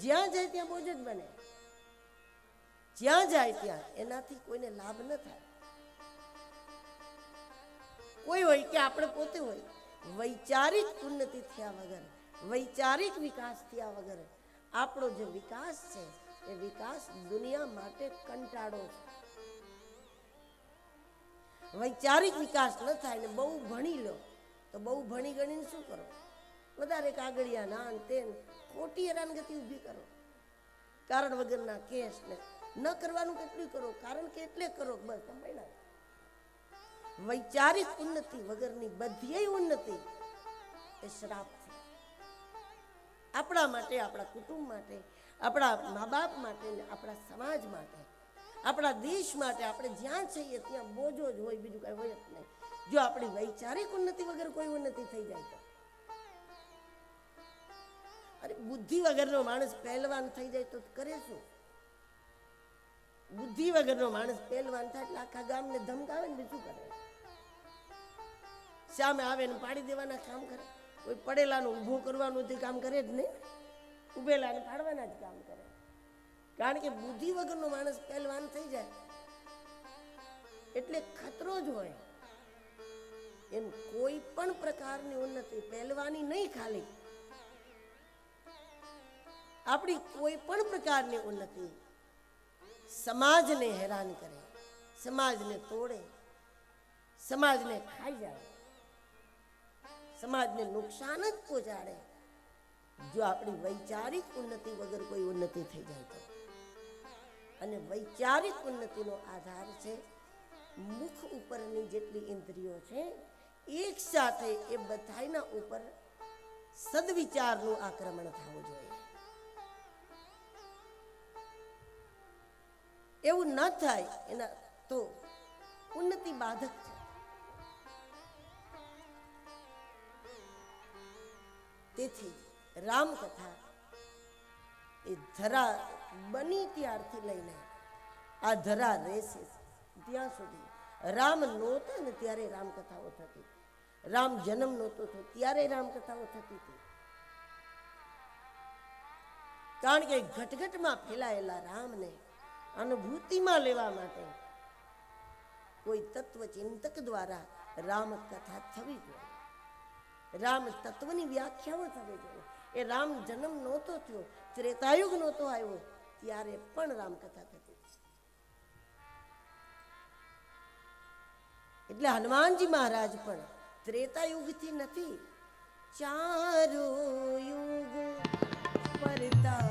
જ્યાં જાય ત્યાં બોજ જ બને. જ્યાં જાય ત્યાં એનાથી કોઈને લાભ ન થાય. કોઈ હોય કે આપણે પોતે હોય, વૈચારિક ઉન્નતિ થયા વગર, વૈચારિક વિકાસ થયા વગર આપણો જે વિકાસ છે એ વિકાસ દુનિયા માટે કંટાળો છે. વૈચારિક વિકાસ ન થાય ને બહુ ભણી લો તો બહુ ભણી ગણીને શું કરો? વધારે કાગળિયા ના તે ખોટી હેરાનગતિ ઊભી કરો. કારણ વગરના કેસ ને ન કરવાનું કેટલું કરો, કારણ કે એટલે કરો બસ તમે. વૈચારિક ઉન્નતિ વગરની બધી ઉન્નતિ એ શ્રાપ છે. આપણા માટે, આપણા કુટુંબ માટે, આપણા મા બાપ માટે, આપણા સમાજ માટે, આપણા દેશ માટે, આપણે જ્યાં છીએ ત્યાં બોજો જ હોય, બીજું કઈ હોય જ નહીં. જો આપણી વૈચારિક ઉન્નતિ વગર કોઈ ઉન્નતિ થઈ જાય તો, અરે બુદ્ધિ વગરનો માણસ પહેલવાન થઈ જાય તો કરે શું? બુદ્ધિ વગરનો માણસ પહેલવાન થાય એટલે આખા ગામને ધમકાવે ને બીજું કરે. સામે આવે ને પાડી દેવાના કામ કરે. કોઈ પડેલાનું ઊભું કરવાનું તે કામ કરે જ નહીં, ઉભેલાને પાડવાના જ કામ કરે. કારણ કે બુદ્ધિ વગરનો માણસ પહેલવાન થઈ જાય એટલે ખતરો જ હોય. એમ કોઈ પણ પ્રકારની ઉન્નતિ, પહેલવાની નહીં, ખાલી આપણી કોઈ પણ પ્રકારની ઉન્નતિ સમાજને હેરાન કરે, સમાજને તોડે, સમાજને ખાઈ જાય, સમાજને નુકસાન જ પહોંચાડે. જો આપણી વૈચારિક ઉન્નતિ વગર કોઈ ઉન્નતિ થઈ જાય તો. અને વૈચારિક ઉન્નતિનો આધાર છે મુખ ઉપરની જેટલી ઇન્દ્રિયો છે એક સાથે એ બધાના ઉપર સદવિચારનું આક્રમણ થવું જોઈએ. એવું ન થાય એના તો ઉન્નતિ બાધક છે. તેથી રામકથા એ ધરા બની ત્યારથી લઈને આ ધરા રહેશે ત્યાં સુધી, રામ નહોતા ને ત્યારે રામકથાઓ થતી, રામ જન્મ નહોતો થયો ત્યારે રામકથાઓ થતી હતી. કારણ કે ઘટઘટમાં ફેલાયેલા રામને અનુભૂતિમાં લેવા માટે કોઈ તત્વચિંતક દ્વારા રામકથા થવી જોઈએ. રામ તત્વની વ્યાખ્યાઓ થવી જોઈએ. એ રામ જન્મ નહોતો થયો, ત્રેતાયુગ નહોતો આવ્યો ત્યારે પણ રામકથા થતી. એટલે હનુમાનજી મહારાજ પણ ત્રેતાયુગથી નથી, ચારો યુગ પરતા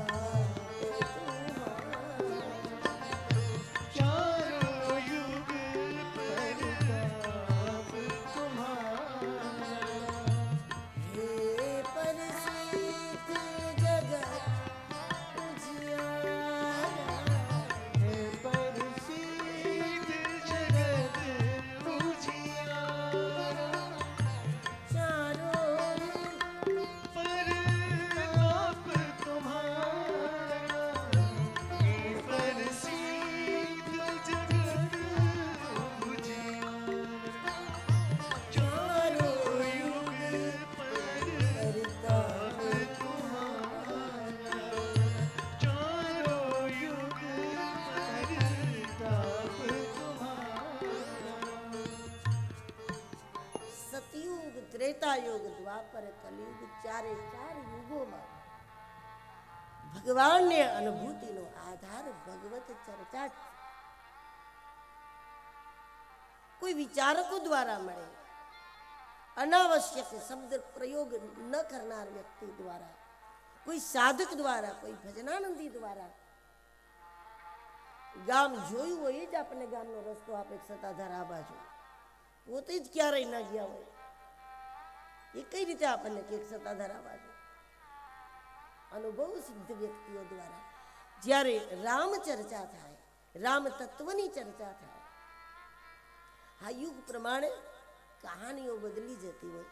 ત્રેતાયુગ, દ્વાપર, કલિયુગ, ચારે ચાર યુગોમાં ભગવાનને અનુભૂતિનો આધાર ભગવત ચર્ચા જ. કોઈ વિચારકો દ્વારા મળે, અનાવશ્યક શબ્દ પ્રયોગ ન કરનાર વ્યક્તિ દ્વારા, કોઈ સાધક દ્વારા, કોઈ ભજનાનંદી દ્વારા, ગામ જોયું હોય જ આપણને ગામનો રસ્તો આપે, સતાધાર આ બાજુ પોતે જ ક્યારેય ન ગયા હોય એ કઈ રીતે આપણને કે સતાધાર આ બાજુ. અનુભવ સિદ્ધ વ્યક્તિઓ દ્વારા જ્યારે રામ ચર્ચા થાય, રામ તત્વની ચર્ચા થાય, આ યુગ પ્રમાણે કહાનીઓ બદલી જતી હોય.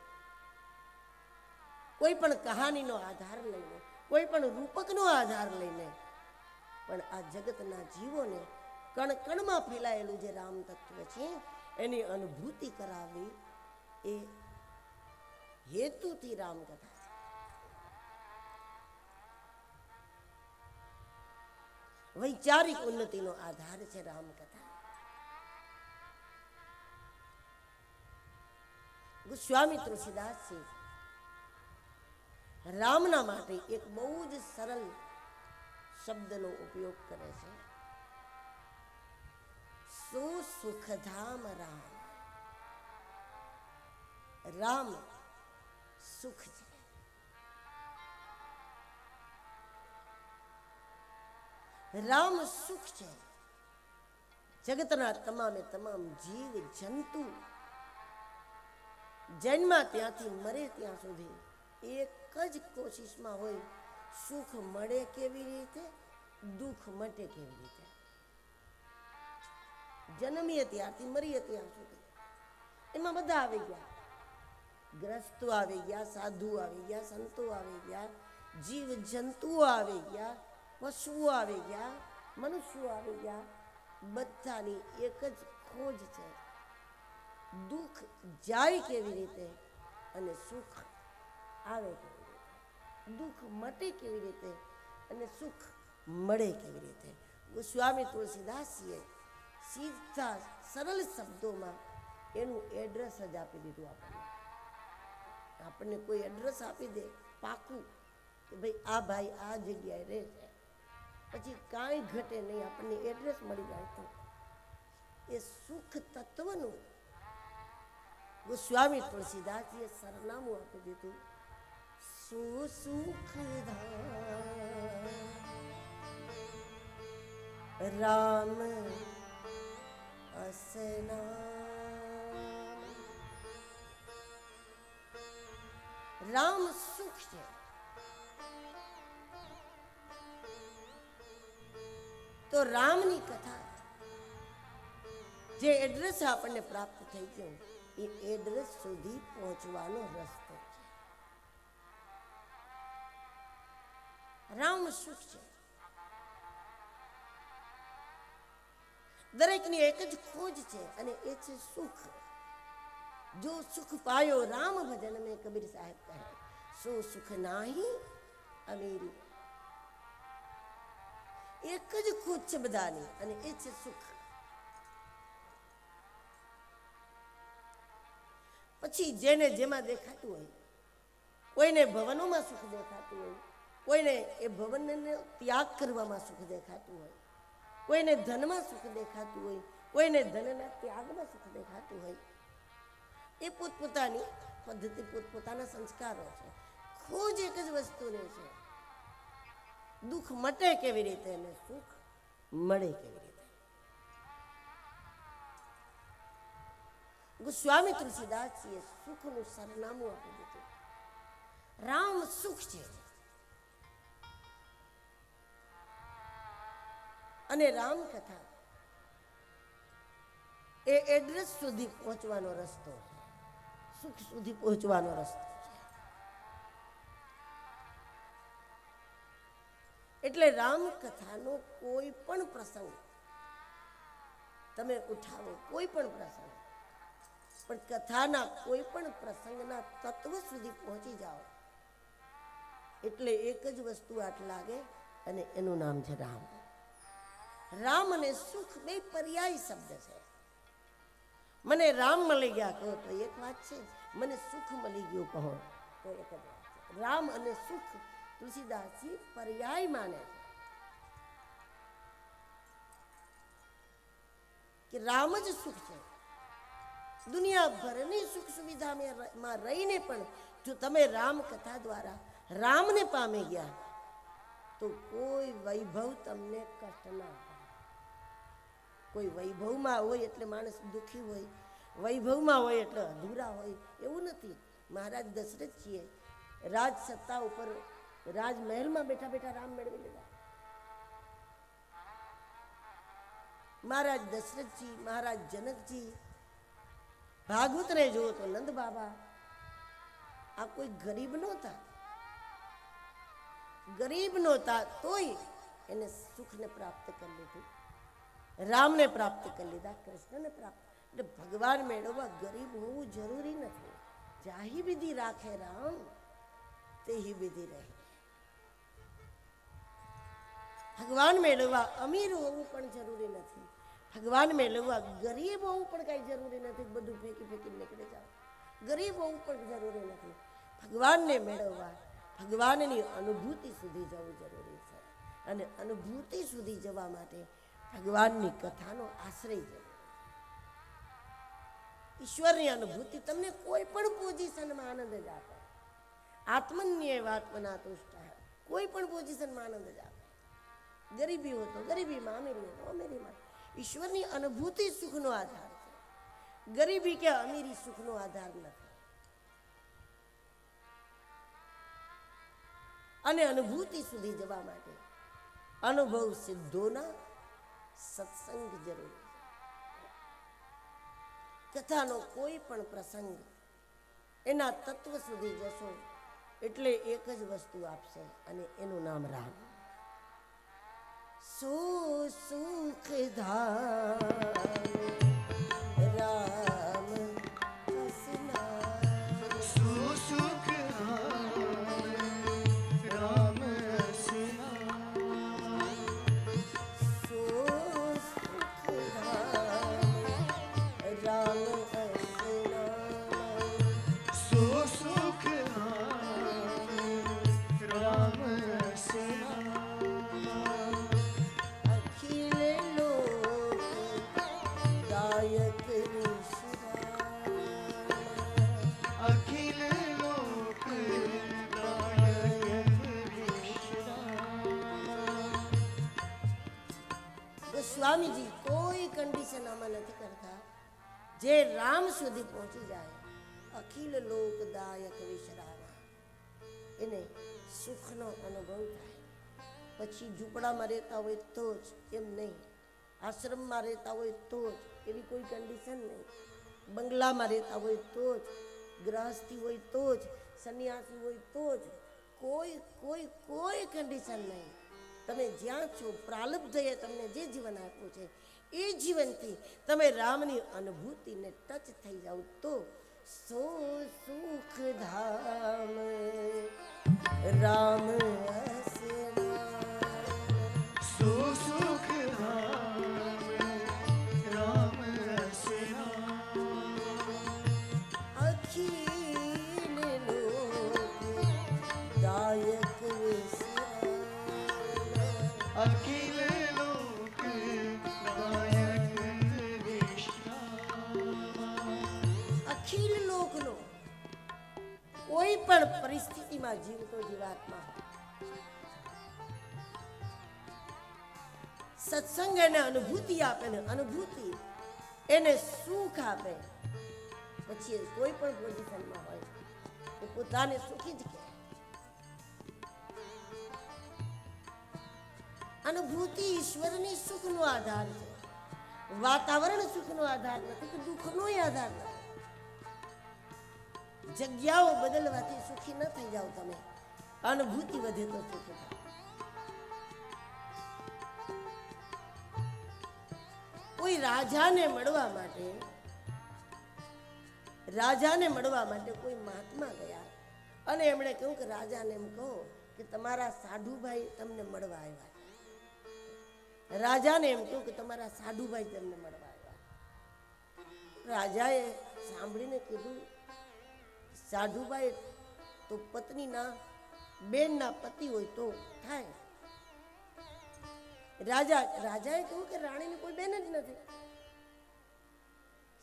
કોઈ પણ કહાનીનો આધાર લઈને, કોઈ પણ રૂપકનો આધાર લઈને, પણ આ જગતના જીવોને કણ કણમાં ફેલાયેલું જે રામ તત્વ છે એની અનુભૂતિ કરાવવી એ હેતુથી રામકથા છે. વૈચારિક ઉન્નતિનો આધાર છે રામકથા. ગોસ્વામી તુલસીદાસજી રામના માટે એક બહુ જ સરળ શબ્દનો ઉપયોગ કરે છે. સુખધામ રામ. રામ સુખ છે. રામ સુખ છે. જગતના તમામે તમામ જીવ જંતુ જન્મ ત્યાંથી મરે ત્યાં સુધી એક જ કોશિશમાં હોય, સુખ મળે કેવી રીતે, દુઃખ મટે કેવી રીતે. જન્મીએ ત્યારથી મરીએ ત્યાં સુધી એમાં બધા આવી ગયા. ગ્રસ્તો આવી ગયા, સાધુ આવી ગયા, સંતો આવી ગયા, જીવ જંતુઓ આવી ગયા, પશુઓ આવી ગયા, મનુષ્યો આવી ગયા. બધાની એક જ ખોજ છે, દુઃખ જાય કેવી રીતે અને સુખ આવે કેવી રીતે, દુઃખ મટે કેવી રીતે અને સુખ મળે કેવી રીતે. ગોસ્વામી તુલસીદાસજીએ સીધા સરળ શબ્દોમાં એનું એડ્રેસ જ આપી દીધું. આપણને કોઈ એડ્રેસ આપી દે પાકું કે ભાઈ આ ભાઈ આ જગ્યાએ રહે છે, પછી કાંઈ ઘટે નહીં, આપણને એડ્રેસ મળી જાય. તો એ સુખ તત્વનું ગોસ્વામી તુલસીદાસજીએ સરનામું આપી દીધું, સુસુખધામ રામ અસનામ. રામ સુખ છે. તો રામની કથા જે એડ્રેસ આપણને પ્રાપ્ત થઈ ગયો એ એડ્રેસ સુધી પહોંચવાનો રસ્તો છે. રામ સુખ છે. દરેકની એક જ ખોજ છે અને એ છે સુખ. જો સુખ પાયો રામ ભજન મેં, કબીર સાહેબ કહે, સો સુખ નાહી અમીરી. એક જ ખોજ છે બધાની અને એ છે સુખ. પછી જેને જેમાં દેખાતું હોય, કોઈને ભવનોમાં સુખ દેખાતું હોય, કોઈને એ ભવનને ત્યાગ કરવામાં સુખ દેખાતું હોય, કોઈને ધનમાં સુખ દેખાતું હોય, કોઈને ધનના ત્યાગમાં સુખ દેખાતું હોય. એ પોતપોતાની પદ્ધતિ, પોતપોતાના સંસ્કારો છે. ખોજ એક જ વસ્તુની છે, દુઃખ મટે કેવી રીતે અને સુખ મળે કેવી રીતે. ગોસ્વામી તુલસીદાસજીએ સુખનું સરનામું આપી દીધું. રામ સુખ છે અને રામકથા એ એડ્રેસ સુધી પહોંચવાનો રસ્તો છે, સુખ સુધી પહોંચવાનો રસ્તો છે. એટલે રામકથાનો કોઈ પણ પ્રસંગ તમે ઉઠાવો, કોઈ પણ પ્રસંગ, પણ કથાના કોઈ પણ પ્રસંગના તત્વ સુધી પહોંચી જાઓ એટલે એક જ વસ્તુ આટ લાગે અને એનું નામ છે રામ. રામ અને સુખ બે પર્યાય શબ્દ છે. મને રામ મળી ગયા કહો તો એક વાત છે, મને સુખ મળી ગયું કહો તો એક જ વાત છે. રામ અને સુખ તુલસીદાસજી પર્યાય માને છે કે રામ જ સુખ છે. દુનિયાભરની સુખ સુવિધામાં રહીને પણ જો તમે રામકથા દ્વારા રામને પામી ગયા તો કોઈ વૈભવ તમને કષ્ટ ના આપે. કોઈ વૈભવમાં હોય એટલે માણસ દુઃખી હોય, વૈભવમાં હોય એટલે અધૂરા હોય એવું નથી. મહારાજ દશરથજીએ રાજ સત્તા ઉપર રાજમહેલમાં બેઠા બેઠા રામ મેળવી લીધા. મહારાજ દશરથજી, મહારાજ જનકજી, ભાગવતને જુઓ તો નંદ બાબા, આ કોઈ ગરીબ નહોતા. ગરીબ નહોતા તોય એને સુખને પ્રાપ્ત કરી લીધું, રામને પ્રાપ્ત કરી લીધા, કૃષ્ણને પ્રાપ્ત. એટલે ભગવાન મેળવવા ગરીબ હોવું જરૂરી નથી. જાહી વિધિ રાખે રામ તેહી વિધિ રહે. ભગવાન મેળવવા અમીર હોવું પણ જરૂરી નથી. ભગવાન મેળવવા ગરીબ હોવું પણ કઈ જરૂરી નથી. બધું ફેંકી ફેંકી નીકળી જાવ. ગરીબ હોવું પણ જરૂરી નથી. ભગવાનને મેળવવા ભગવાનની અનુભૂતિ સુધી જવું જરૂરી છે. અને અનુભૂતિ સુધી જવા માટે ભગવાનની કથાનો આશ્રય જરૂરી. ઈશ્વરની અનુભૂતિ તમને કોઈ પણ પોઝિશનમાં આનંદ જ આપે. આત્મન્ય વાત્મના તુષ્ટ, કોઈ પણ પોઝિશનમાં આનંદ જ આપે. ગરીબી હોય તો ગરીબીમાં, અમીરી હોય તો અમીરીમાં. ઈશ્વરની અનુભૂતિ સુખનો આધાર છે. ગરીબી કે અમીરી સુખનો આધાર નથી. અને અનુભૂતિ સુધી જવા માટે અનુભવ સિદ્ધોના સત્સંગ જરૂરી છે. કથાનો કોઈ પણ પ્રસંગ એના તત્વ સુધી જશો એટલે એક જ વસ્તુ આપશે, અને એનું નામ રામ. સો સુખ ધામ રામ રસના. સુખ રામ રસના. સો સુખ ધામ રામ રસના. સો સુખ રામ રસના. અખિલ લોક દાયક વિશ્રામ. અખિલ લોક દાયક વિશ્રામ. સ્વામીજી કોઈ કન્ડિશન આમાં નથી કરતા. જે રામ સુધી પહોંચી જાય, અખિલ લોકદાયક વિશ્રામ, એને સુખનો અનુભવ થાય. પછી ઝૂંપડામાં રહેતા હોય તો જ, એમ નહીં. આશ્રમમાં રહેતા હોય તો જ, એવી કોઈ કન્ડિશન નહીં. બંગલામાં રહેતા હોય તો જ, ગ્રહસ્થી હોય તો જ, સંન્યાસી હોય તો જ, કોઈ કોઈ કોઈ કન્ડિશન નહીં. તમે જ્યાં છો, પ્રાલબ્ધએ તમને જે જીવન આપ્યું છે એ જીવનથી તમે રામની અનુભૂતિને ટચ થઈ જાઓ તો સો સુખ ધામ રામ રસના. સો સુખ રામ રસના. અખિલ લોક દાયક વિશ્રામ. અખિલ લોક દાયક વિશ્રામ. અખિલ લોકનો કોઈ પણ પરિસ્થિતિમાં જીવતો જીવાત્મા સત્સંગ એને અનુભૂતિ આપે ને અનુભૂતિ એને સુખ આપે. પછી એ કોઈ પણ પોઝિશનમાં હોય એ પોતાને સુખી જ કહે. અનુભૂતિ ઈશ્વરની સુખનો આધાર છે. વાતાવરણ સુખનો આધાર નથી કે દુઃખનો આધાર નથી. જગ્યાઓ બદલવાથી સુખી ન થઈ જાઓ તમે. અનુભૂતિ વધે તો સુખી થાઓ. કોઈ રાજાને મળવા માટે કોઈ મહાત્મા ગયા અને એમણે કહ્યું કે રાજાને એમ કહો કે તમારા સાધુભાઈ તમને મળવા આવ્યા. રાજાને એમ કહ્યું કે તમારા સાધુભાઈ તમને મળવા આવ્યા. રાજાએ સાંભળીને કીધું, સાધુભાઈ તો પત્નીના બેનના પતિ હોય તો થાય. રાજાએ કહ્યું કે રાણીની કોઈ બેન જ નથી.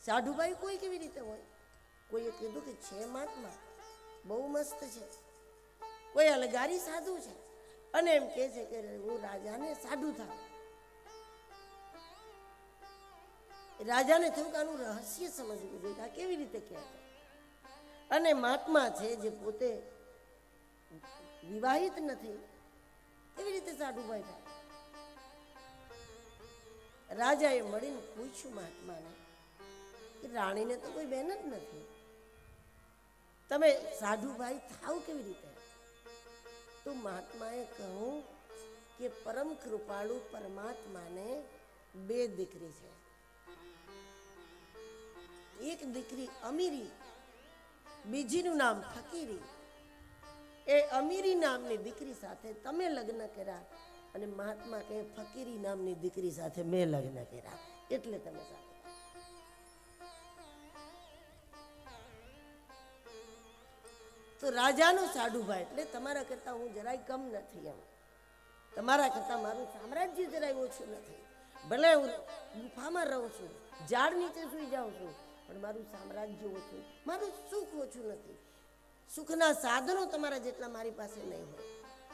સાધુભાઈ કોઈ કેવી રીતે હોય? કોઈએ કીધું કે છે મહાત્મા, બહુ મસ્ત છે. કોઈ અલગારી સાધુ છે અને એમ કહે છે કે હું રાજાને સાધુ થાવ. રાજાને થયું કે આનું રહસ્ય સમજવું જોઈએ, આ કેવી રીતે કહે છે. અને મહાત્મા છે જે પોતે વિવાહિત નથી, કેવી રીતે સાધુભાઈ થાય? રાજાએ મળીને પૂછ્યું મહાત્માને કે રાણીને તો કોઈ બેન જ નથી, તમે સાધુભાઈ થાવ કેવી રીતે? તો મહાત્માએ કહ્યું કે પરમ કૃપાળુ પરમાત્માને બે દીકરી છે. એક દીકરી અમીરી, બીજીનું નામ ફકીરી. એ અમીરી નામની દીકરી સાથે તમે લગ્ન કર્યા અને મહાત્મા કહે ફકીરી નામની દીકરી સાથે મેં લગ્ન કર્યા, એટલે તમે સાથે. તો રાજાનું સાડુભાઈ એટલે તમારા કરતા હું જરાય કમ નથી. એમ તમારા કરતા મારું સામ્રાજ્ય જરાય ઓછું નથી. ભલે હું ગુફામાં રહું છું, ઝાડ નીચે સૂઈ જાઉં છું, પણ મારું સામ્રાજ્ય ઓછું, મારું સુખ ઓછું નથી. સુખના સાધનો તમારા જેટલા મારી પાસે નહીં હોય,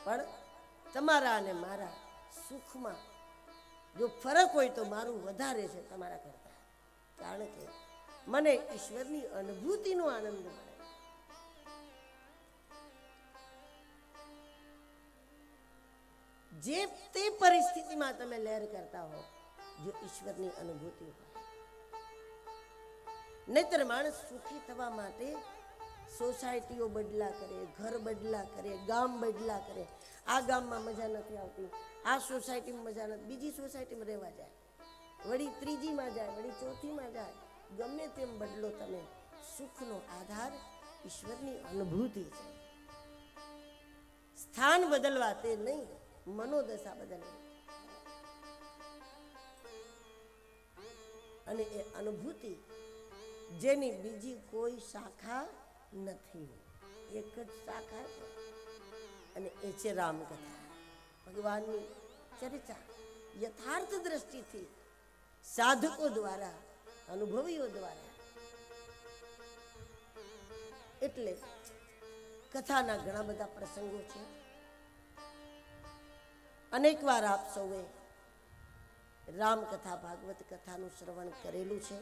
પણ તમારા અને મારા સુખમાં જો ફરક હોય તો મારું વધારે છે તમારા કરતા. કારણ કે મને ઈશ્વરની અનુભૂતિનો આનંદ મળે. જે તે પરિસ્થિતિમાં તમે લહેર કરતા હો, જો ઈશ્વરની અનુભૂતિ હોય. નહીતર માણસ સુખી થવા માટે સોસાયટીઓ બદલા કરે, ઘર બદલા કરે, ગામ બદલા કરે. આ ગામમાં મજા નથી આવતી, આ સોસાયટીમાં મજા નથી, બીજી સોસાયટીમાં રહેવા જાય, વળી ત્રીજીમાં જાય, વળી ચોથીમાં જાય. ગમે તેમ બદલો તમે, સુખનો આધાર ઈશ્વરની અનુભૂતિ છે. સ્થાન બદલવા તે નહીં, મનોદશા બદલવી. અને એ અનુભૂતિ જેની બીજી કોઈ શાખા નથી, એક જ શાખા છે, અને એ છે રામકથા. ભગવાનની ચર્ચા યથાર્થ દ્રષ્ટિથી સાધકો દ્વારા, અનુભવીઓ દ્વારા. એટલે કથાના ઘણા બધા પ્રસંગો છે. અનેક વાર આપ સૌએ રામકથા, ભાગવત કથાનું શ્રવણ કરેલું છે.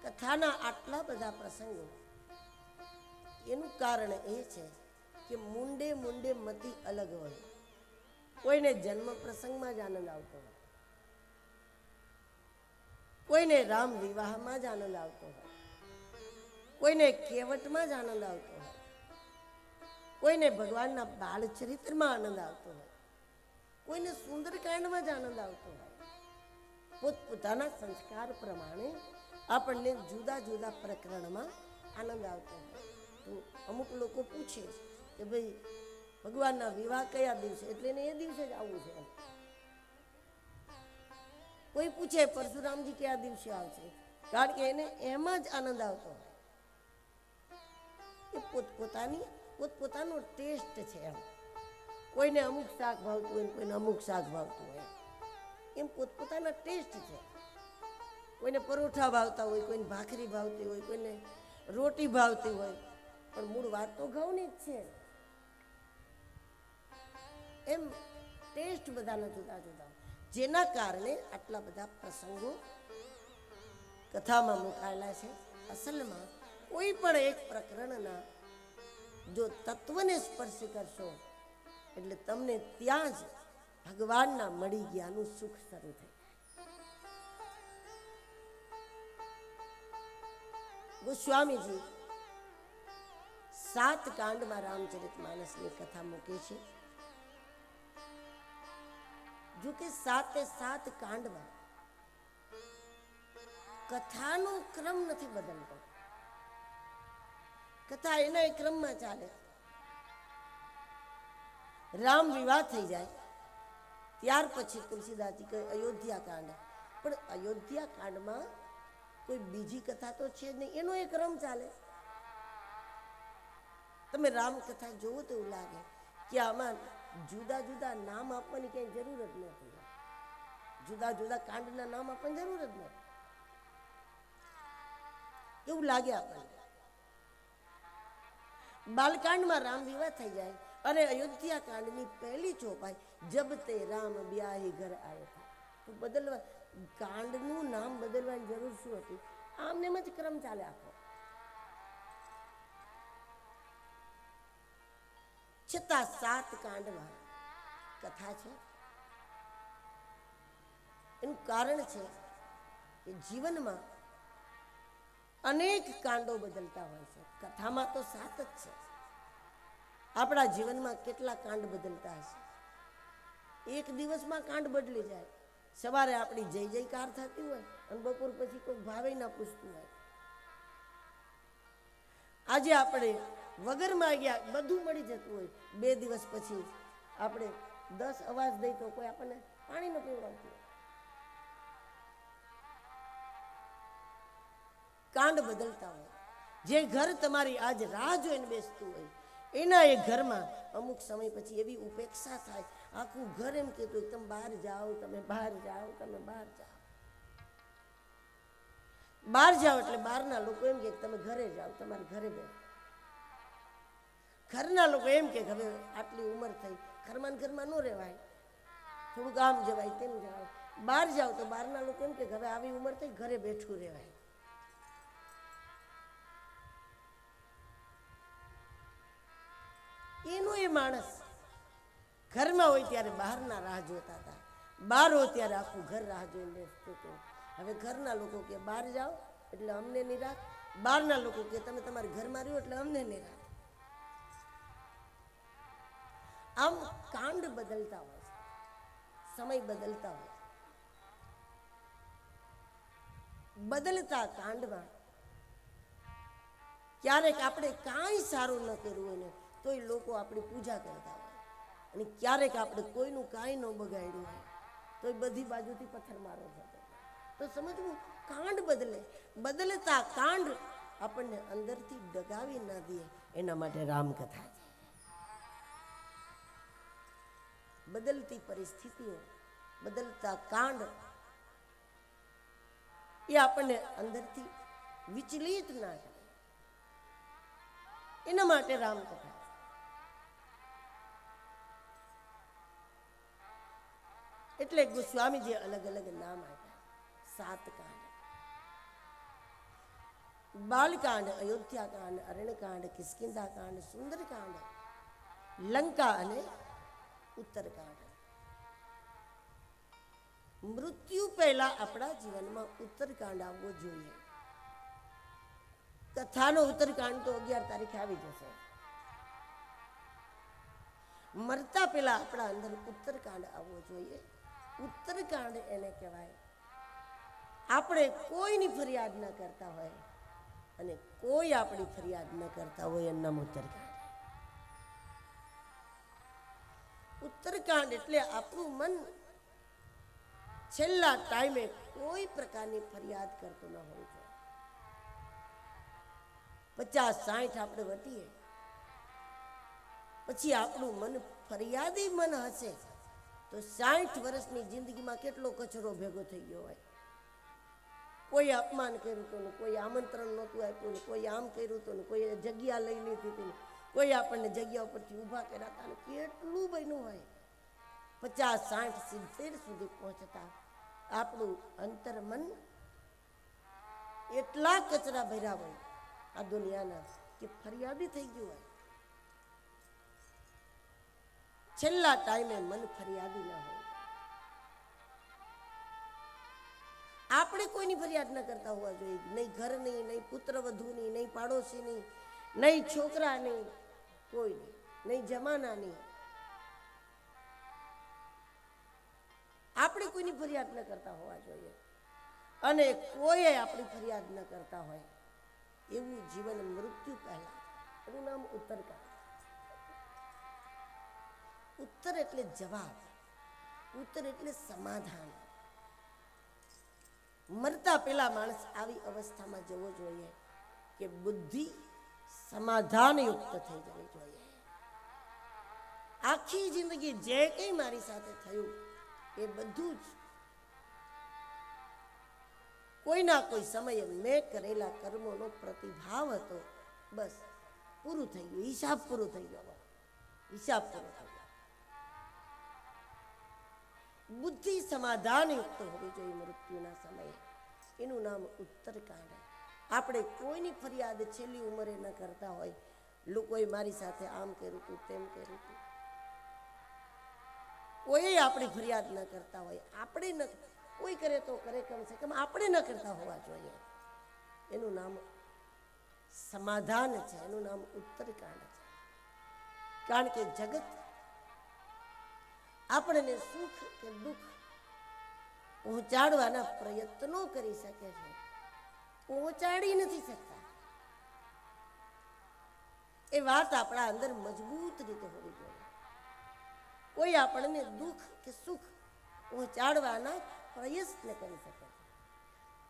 કથાના આટલા બધા પ્રસંગો, એનું કારણ એ છે કે મુંડે મુંડે મતિ અલગ હોય. કોઈને જન્મ પ્રસંગમાં જ આનંદ આવતો હોય, કોઈને રામ વિવાહમાં જ આનંદ આવતો હોય, કોઈને કેવટમાં જ આનંદ આવતો હોય, કોઈને ભગવાનના બાળચરિત્રમાં આનંદ આવતો હોય, કોઈને સુંદરકાંડમાં જ આનંદ આવતો હોય. પોતપોતાના સંસ્કાર પ્રમાણે આપણને જુદા જુદા પ્રકરણમાં આનંદ આવતો હોય. તો અમુક લોકો પૂછે કે ભાઈ ભગવાનના વિવાહ કયા દિવસે, એટલે એને એ દિવસે જ આવવું છે. કોઈ પૂછે પરશુરામજી કયા દિવસે આવશે, કારણ કે એને એમાં જ આનંદ આવતો હોય. એ પોતપોતાનો ટેસ્ટ છે. એમ કોઈને અમુક શાક ભાવતું હોય, કોઈને અમુક શાક ભાવતું હોય, એમ પોતપોતાના ટેસ્ટ છે. કોઈને પરોઠા ભાવતા હોય, કોઈને ભાખરી ભાવતી હોય, કોઈને રોટી ભાવતી હોય, પણ મૂળ વાત તો ઘઉંની જ છે. એમ ટેસ્ટ બધાના જુદા જુદા, જેના કારણે આટલા બધા પ્રસંગો કથામાં મુકાયેલા છે. અસલમાં કોઈ પણ એક પ્રકરણના જો તત્વને સ્પર્શ કરશો એટલે તમને ત્યાં જ ભગવાનના મળી ગયાનું સુખ શરૂ થાય. ગોસ્વામીજી 7 કાંડમાં રામચરિતમાનસની કથા મૂકે છે. જો કે 7 કાંડમાં કથાનો ક્રમ નથી બદલતો, કથા એના ક્રમમાં ચાલે. રામ વિવાહ થઈ જાય ત્યાર પછી તુલસીદાસજી કહે અયોધ્યા કાંડ, પણ અયોધ્યા કાંડમાં કોઈ બીજી કથા તો છે જ નહીં, એનો એક ક્રમ ચાલે. તમે રામકથા જોવો તો એવું લાગે કે આમાં જુદા જુદા નામ આપવાની ક્યાંય જરૂર જ નથી, જુદા જુદા કાંડના નામ આપવાની જરૂર જ નથી, એવું લાગે આપણને. બાલકાંડમાં રામ વિવાહ થઈ જાય અને અયોધ્યા કાંડની પહેલી ચોપાઈ જબ તે રામ બ્યાહી ઘર આયા હતા, તો બદલવા કાંડનું નામ બદલવાની જરૂર શું હતી? આમને એમ જ ક્રમ ચાલે આખો. છતાં 7 કાંડમાં કથા છે. એનું કારણ છે કે જીવનમાં અનેક કાંડો બદલતા હોય છે. કથામાં તો 7 જ છે, આપણા જીવનમાં કેટલા કાંડ બદલતા હશે? એક દિવસમાં કાંડ બદલી જાય, સવારે આપણી જય જયકાર થતી હોય અને બપોર પછી કોઈ ભાવે ના પૂછતું હોય. આજે આપણે વગર માંગ્યા બધું મળી જતું હોય, 2 દિવસ પછી આપણે 10 અવાજ દઈ તો કોઈ આપણને પાણી ન પીવડાવતું હોય. કાંડ બદલતા હોય. જે ઘર તમારી આજ રાહ જોઈને બેસતું હોય એના એ ઘરમાં અમુક સમય પછી એવી ઉપેક્ષા થાય, આખું ઘર એમ કહેતું હોય તમે બહાર જાઓ, તમે બહાર જાઓ, તમે બહાર જાઓ. બહાર જાઓ એટલે બહારના લોકો એમ કે તમે ઘરે જાઓ, તમારે ઘરે બેસો. ઘરના લોકો એમ કે હવે આટલી ઉંમર થઈ, ઘરમાં ઘરમાં ન રહેવાય, થોડુંક આમ જવાય તેમ જવાય. બહાર જાઓ તો બહારના લોકો એમ કે હવે આવી ઉંમર થઈ, ઘરે બેઠું રહેવાય. એનો એ માણસ ઘરમાં હોય ત્યારે બહારના રાહ જોતા હતા, બહાર હોય ત્યારે આખું ઘર રાહ જોઈને બેસતું હતું. હવે ઘરના લોકો કે બહાર જાઓ એટલે અમને નિરાશ, બહારના લોકો કે તમે તમારા ઘરમાં રહ્યો એટલે અમને નિરાશ. આમ કાંડ બદલતા હોય છે, સમય બદલતા હોય. બદલતા કાંડમાં ક્યારેક આપણે કાંઈ સારું ન કર્યું હોય ને તોય લોકો આપણી પૂજા કરતા હોય, અને ક્યારેક આપણે કોઈનું કાંઈ ન બગાડ્યું હોય તોય બધી બાજુથી પથ્થરમારો થતો. તો સમજવું, કાંડ બદલે, બદલતા કાંડ આપણને અંદરથી ડગાવી ના દે એના માટે રામકથા છે. બદલતી પરિસ્થિતિઓ, બદલતા કાંડ એ આપણને અંદરથી વિચલિત ના કરે એના માટે રામકથા. એટલે ગોસ્વામીજીએ અલગ અલગ નામ આપ્યા. 7 કાંડ: બાલકાંડ, અયોધ્યાકાંડ, અરણ્યકાંડ, કિષ્કિંધાકાંડ, સુંદરકાંડ, લંકા અને ઉત્તરકાંડ. મૃત્યુ પહેલા આપણા જીવનમાં ઉત્તરકાંડ આવવો જોઈએ. કથાનો ઉત્તરકાંડ તો 11 તારીખે આવી જશે. મરતા પહેલા આપણા અંદર ઉત્તરકાંડ આવવો જોઈએ. ઉત્તરકાંડ એને કહેવાય આપણે કોઈની ફરિયાદ ન કરતા હોય અને કોઈ આપણી ફરિયાદ ન કરતા હોય એનું નામ ઉત્તરકાંડ. ઉત્તરકાંડ એટલે આપણું મન છેલ્લા ટાઈમે કોઈ પ્રકારની ફરિયાદ કરતું ન હોય છે. 50-60 આપણે વટીએ પછી આપણું મન ફરિયાદી મન હશે તો 60 વર્ષની જિંદગીમાં કેટલો કચરો ભેગો થઈ ગયો હોય. કોઈ અપમાન કર્યું હતું, કોઈ આમંત્રણ નહોતું આપ્યું, ને કોઈ આમ કર્યું હતું, ને કોઈ જગ્યા લઈ લીધી હતી, કોઈ આપણને જગ્યા ઉપરથી ઊભા કર્યા હતા, ને કેટલું બન્યું હોય. 50-60-70 સુધી પહોંચતા આપણું અંતર મન એટલા કચરા ભર્યા હોય આ દુનિયાના કે ફરિયાદી થઈ ગયું હોય. છેલ્લા ટાઈમે મન ફરિયાદી ના હોય. આપણે કોઈની ફરિયાદ ન કરતા હોવા જોઈએ. નહીં ઘરની, નહીં પુત્ર વધુની, નહીં પાડોશીની, નહીં છોકરાની, કોઈ નહીં જમાનાની. આપણે કોઈની ફરિયાદ ન કરતા હોવા જોઈએ. અને કોઈ આપણી ફરિયાદ ન કરતા હોય એવું જીવન મૃત્યુ પહેલા, એનું નામ ઉત્તરકાંડ. ઉત્તર એટલે જવાબ, ઉત્તર એટલે સમાધાન. મરતા પેલા માણસ આવી અવસ્થામાં જવો જોઈએ કે બુદ્ધિ સમાધાનયુક્ત થઈ જવી જોઈએ. આખી જિંદગી જે કંઈ મારી સાથે થયું એ બધું જ કોઈના કોઈ સમયે મેં કરેલા કર્મોનો પ્રતિભાવ હતો. બસ પૂરું થઈ ગયું, હિસાબ પૂરો થઈ ગયો, હિસાબ પૂરો થઈ ગયો. બુદ્ધિ સમાધાનયુક્ત હોવી જોઈએ મૃત્યુના સમયે. એનું નામ ઉત્તરકાંડ. આપણે કોઈની ફરિયાદ છેલ્લી ઉંમરે ન કરતા હોય. લોકોએ મારી સાથે આમ કર્યું હતું, તેમ કર્યું હતું, કોઈ આપણી ફરિયાદ ન કરતા હોય. આપણે ન, કોઈ કરે તો કરે, કમસે કમ આપણે ન કરતા હોવા જોઈએ. એનું નામ સમાધાન છે, એનું નામ ઉત્તરકાંડ છે. કારણ કે જગત આપણને સુખ કે દુઃખ પહોંચાડવાના પ્રયત્નો કરી શકે છે, પહોંચાડી નથી શકતા. એ વાત આપણા અંદર મજબૂત રીતે હોવી જોઈએ. કોઈ આપણને દુઃખ કે સુખ પહોંચાડવાના પ્રયત્ન કરી શકે છે,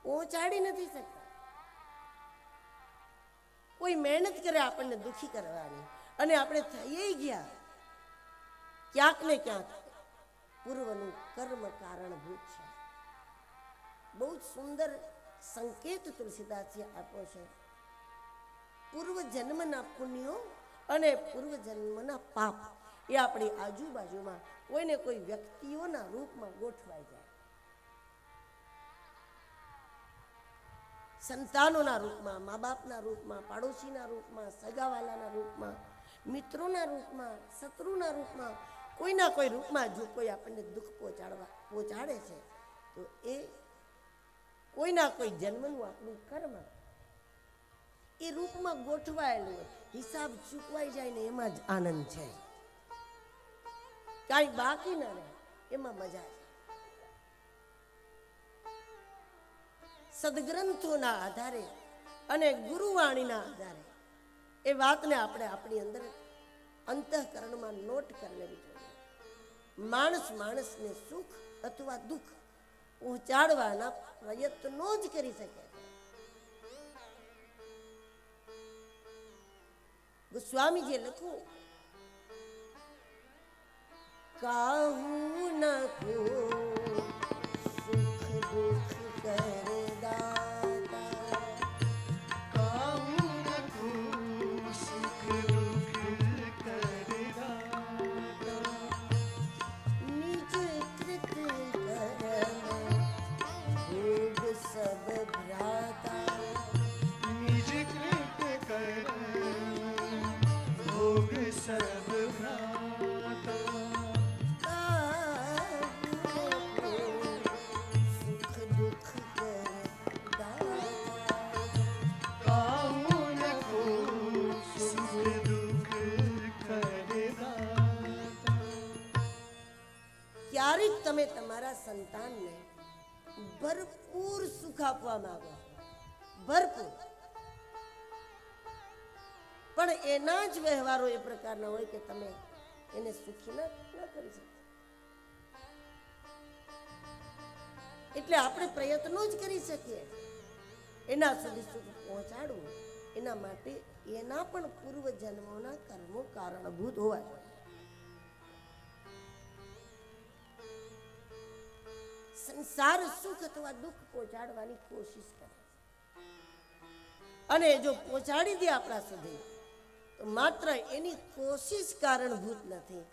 પહોંચાડી નથી શકતા. કોઈ મહેનત કરે આપણને દુઃખી કરવાની, અને આપણે થઈ ગયા ક્યાંક ને ક્યાંક પૂર્વનું કર્મ કારણભૂત છે. બહુ જ સુંદર સંકેત તુલસીદાસજીએ આપ્યો છે. પૂર્વ જન્મના પુણ્યો અને પૂર્વ જન્મના પાપ એ આપણી આજુબાજુમાં કોઈને કોઈ વ્યક્તિઓના રૂપમાં ગોઠવાઈ જાય. સંતાનોના રૂપમાં, મા બાપના રૂપમાં, પાડોશીના રૂપમાં, સગાવાલાના રૂપમાં, મિત્રોના રૂપમાં, શત્રુના રૂપમાં, કોઈના કોઈ રૂપમાં જો કોઈ આપણને દુઃખ પહોંચાડે છે, તો એ કોઈના કોઈ જન્મનું આપણું કર્મ એ રૂપમાં ગોઠવાયેલું હોય. હિસાબ ચૂકવાઈ જાય ને એમાં જ આનંદ છે, કાંઈ બાકી ના રહે એમાં મજા છે. સદગ્રંથોના આધારે અને ગુરુવાણીના આધારે એ વાતને આપણે આપણી અંદર અંતઃકરણમાં નોટ કરી લેવી જોઈએ. માણસ માણસને સુખ અથવા દુઃખ પહોંચાડવાના પ્રયત્નો જ કરી શકે છે. ગોસ્વામીજીએ લખ્યું, કાહુ ન કો સુખ દુઃખ કરદાતા, કાહુ ન કો સુખ દુઃખ કરદાતા, નિજ કૃત કર્મ ભોગ સબ ભ્રાતા, નિજ કૃત કર્મ ભોગ સબ ભ્રાતા, સુખ દુઃખ કરદાતા. કાહુ ન કો સુખ દુઃખ કરદાતા. ક્યારેક તમે તમારા સંતાનને ભરપૂર સુખ આપવા માંગો છો, ભરપૂર, પણ એના જ વ્યવહારો એ પ્રકારના હોય કે તમે એને સુખી ન કરી શકો. એટલે આપણે પ્રયત્નો જ કરી શકીએ એના સુધી સુખ પહોંચાડવું. એના માટે એના પણ પૂર્વ જન્મોના કર્મો કારણભૂત હોવા જોઈએ. સંસાર સુખ અથવા દુઃખ પહોંચાડવાની કોશિશ કરે છે, અને જો પહોંચાડી દે આપણા સુધી તો માત્ર એની કોશિશ કારણભૂત નથી,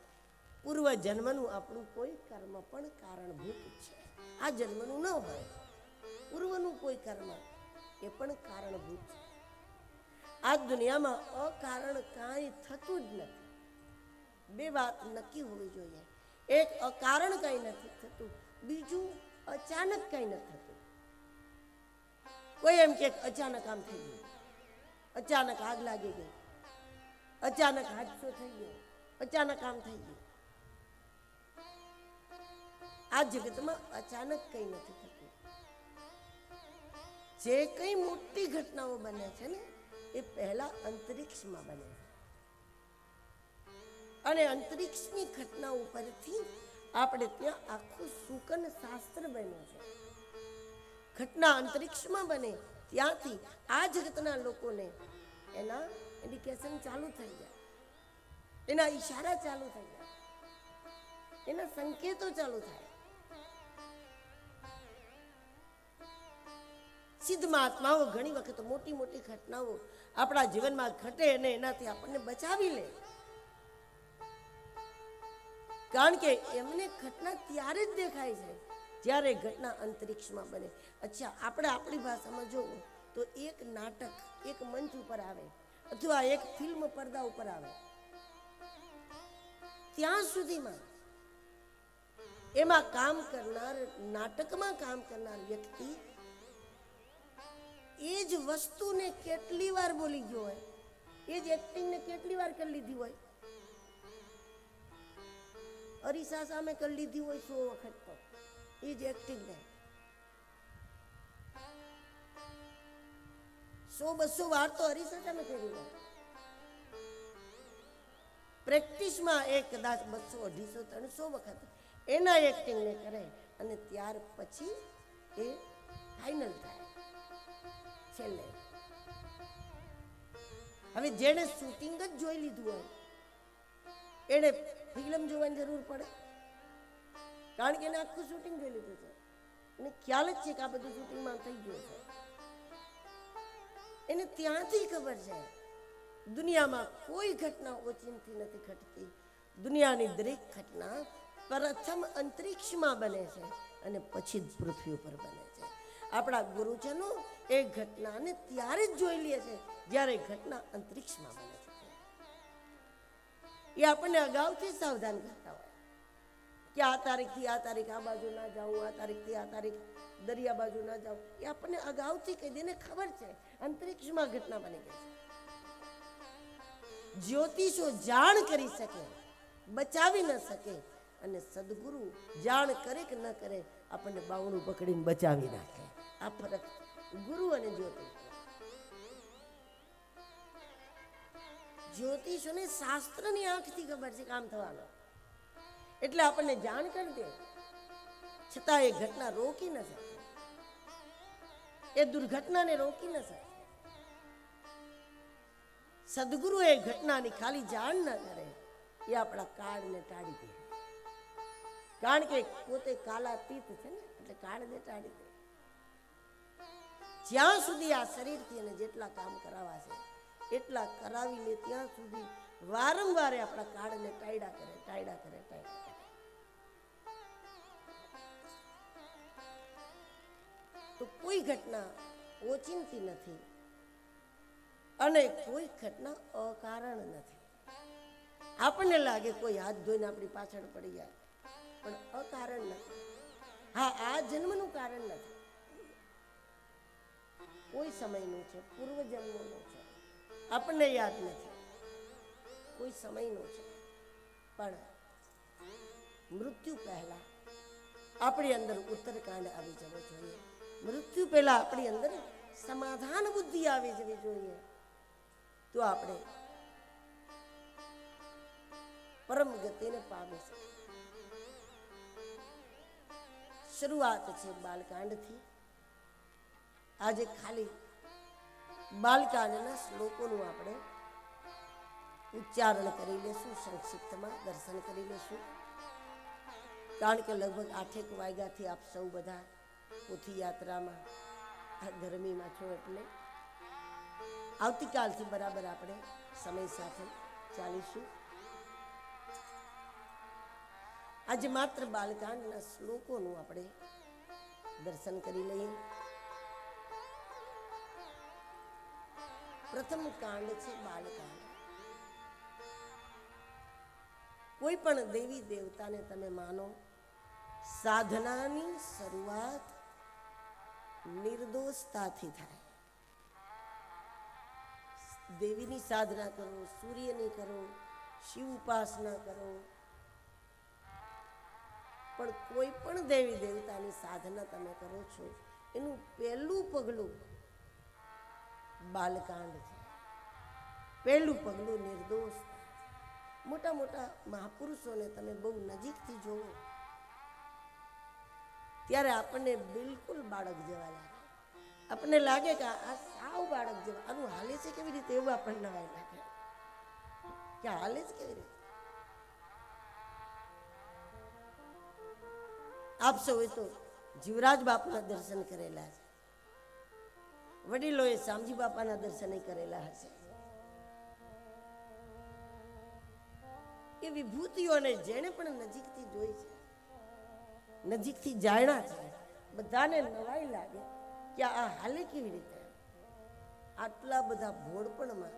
પૂર્વ જન્મનું આપણું કોઈ કર્મ પણ કારણભૂત છે. આ જન્મનું ન હોય, પૂર્વનું કોઈ કર્મ એ પણ કારણભૂત છે. આ દુનિયામાં અકારણ કાંઈ થતું જ નથી. બે વાત નક્કી હોવી જોઈએ. એક, અકારણ કાંઈ નથી થતું, બીજું અચાનક કાંઈ નથી થતું. કોઈ એમ કે અચાનક આમ થઈ ગયું, અચાનક આગ લાગી ગઈ, અચાનક હાદસો થઈ ગયો, અચાનક આમ થઈ ગયું. આ જગતમાં અચાનક કંઈ નથી થતું. જે કંઈ મોટી ઘટનાઓ બને છે ને એ પહેલા અંતરિક્ષમાં બને છે, અને અંતરિક્ષની ઘટના ઉપરથી આપણે ત્યાં આખું શુકન શાસ્ત્ર બન્યું છે. ઘટના અંતરિક્ષમાં બને ત્યાંથી આ જગતના લોકોને એના ઇન્ડિકેશન ચાલુ થઈ જાય, એના ઈશારા ચાલુ થઈ જાય, એના સંકેતો ચાલુ થાય. સિદ્ધ મહાત્માઓ ઘણી વખત મોટી મોટી ઘટનાઓ આપણા જીવનમાં ઘટે અને એનાથી આપણને બચાવી લે, કારણ કે એમને ઘટના ત્યારે જ દેખાય છે જ્યારે ઘટના અંતરિક્ષમાં બને. અચ્છા, આપણે આપણી ભાષામાં જોવું તો એક નાટક એક મંચ ઉપર આવે અથવા એક ફિલ્મ પડદા ઉપર આવે, ત્યાં સુધીમાં એમાં કામ કરનાર, નાટકમાં કામ કરનાર વ્યક્તિ એ જ વસ્તુને કેટલી વાર બોલી ગયો હોય, એ જ એક્ટિંગને કેટલી વાર કરી લીધી હોય. અરીસા સામે કરી લીધી હોય 100 વખત, તો એ જ એક્ટિંગને 100-200 વાર તો હરીસજામાં કર્યું હોય. પ્રેક્ટિસમાં એ કદાચ 200-250-300 વખત એના એક્ટિંગને કરે અને ત્યાર પછી એ ફાઇનલ થાય છેલ્લે. હવે જેણે શૂટિંગ જ જોઈ લીધું હોય એને ફિલ્મ જોવાની જરૂર પડે? કારણ કે એને આખું શૂટિંગ જોઈ લીધું છે, એને ખ્યાલ જ છે કે આ બધું શૂટિંગમાં થઈ ગયું છે. એને ત્યાંથી ખબર છે દુનિયામાં કોઈ ઘટના ઓચિંતી નથી ઘટતી. દુનિયાની દરેક ઘટના પ્રથમ અંતરિક્ષમાં બને છે અને પછી જ પૃથ્વી ઉપર બને છે. આપણા ગુરુજનો એ ઘટનાને ત્યારે જ જોઈ લે છે જ્યારે ઘટના અંતરિક્ષમાં બને છે. એ આપણને અગાઉથી સાવધાન કરતા હોય કે આ તારીખથી આ તારીખ આ બાજુ ના જાઉં, આ તારીખથી આ તારીખ દરિયા બાજુ ના જાઉં. એ આપણને અગાઉથી કહી દે. ખબર છે અંતરિક્ષમાં ઘટના બની ગઈ છે. જ્યોતિષો જાણ કરી શકે, બચાવી ન શકે, અને સદગુરુ જાણ કરે કે ન કરે આપણને બાવણું પકડીને બચાવી નાખે. આ ફરક ગુરુ અને જ્યોતિષ. જ્યોતિષોને શાસ્ત્રની આંખથી ખબર છે કામ થવાનો, એટલે આપણને જાણ કરી દે, છતાં એ ઘટના રોકી ન શકે, એ દુર્ઘટનાને રોકી ન શકે. સદગુરુ એ ઘટનાની ખાલી જાણ ન કરે, એ આપણા કાળને ટાળી દે. કારણ કે પોતે કાલાતીત છે ને, એટલે કાળને ટાળી દે. જ્યાં સુધી આ શરીરથી એને જેટલા કામ કરાવવા છે એટલા કરાવી લે, ત્યાં સુધી વારંવાર આપણા કાળને ટાળ્યા કરે, ટાળ્યા કરે, ટાળ્યા કરે. તો કોઈ ઘટના ઓચિંતી નથી અને કોઈ ઘટના અકારણ નથી. આપણને લાગે કોઈ હાથ ધોઈને આપણી પાછળ પડી જાય, પણ અકારણ નથી. હા, આ જન્મનું કારણ નથી, કોઈ સમયનું છે, પૂર્વ જન્મનું છે, આપણને યાદ નથી, કોઈ સમયનું છે. પણ મૃત્યુ પહેલા આપણી અંદર ઉત્તરકાંડ આવી જવો જોઈએ. મૃત્યુ પહેલા આપણી અંદર સમાધાન બુદ્ધિ આવી જવી જોઈએ. તો આપણે પરમ ગતિને પામી શકીએ. શરૂઆત છે બાલકાંડથી. આજે ખાલી બાલકાંડના શ્લોકોનું આપણે ઉચ્ચારણ કરી લેશું, સંક્ષિપ્તમાં દર્શન કરી લેશું. કારણ કે લગભગ 8 વાગ્યાથી આપ સૌ બધા પોથી યાત્રામાં આ ગરમીમાં છો, એટલે આવતીકાલથી બરાબર આપણે સમય સાથે ચાલીશું. આજે માત્ર બાલકાંડના શ્લોકોનું આપણે દર્શન કરી લઈએ. પ્રથમ કાંડ છે બાલકાંડ. કોઈ પણ દેવી દેવતાને તમે માનો, સાધનાની શરૂઆત નિર્દોષતાથી થાય. દેવીની સાધના કરો, સૂર્યની કરો, શિવ ઉપાસના કરો, પણ કોઈ પણ દેવી દેવતાની સાધના તમે કરો છો, એનું પહેલું પગલું બાલકાંડ છે. પહેલું પગલું નિર્દોષ. મોટા મોટા મહાપુરુષોને તમે બહુ નજીકથી જોવો ત્યારે આપણને બિલકુલ બાળક જેવા લાગે. આપણને લાગે કે આ સાવ બાળક જેવા, આનું હાલે છે કેવી રીતે, એવું આપણને લાગે કે હાલે છે કેવી રીતે. આપ સૌએ તો જીવરાજ બાપુના દર્શન કરેલા છે, વડીલોએ શામજી બાપાના દર્શન કરેલા હશે. એ વિભૂતિઓને જેણે પણ નજીકથી જોઈ છે, નજીકથી જાણ્યા છે, બધાને નવાઈ લાગે કે આ હાલે કેવી રીતે. આટલા બધા ભોળપણમાં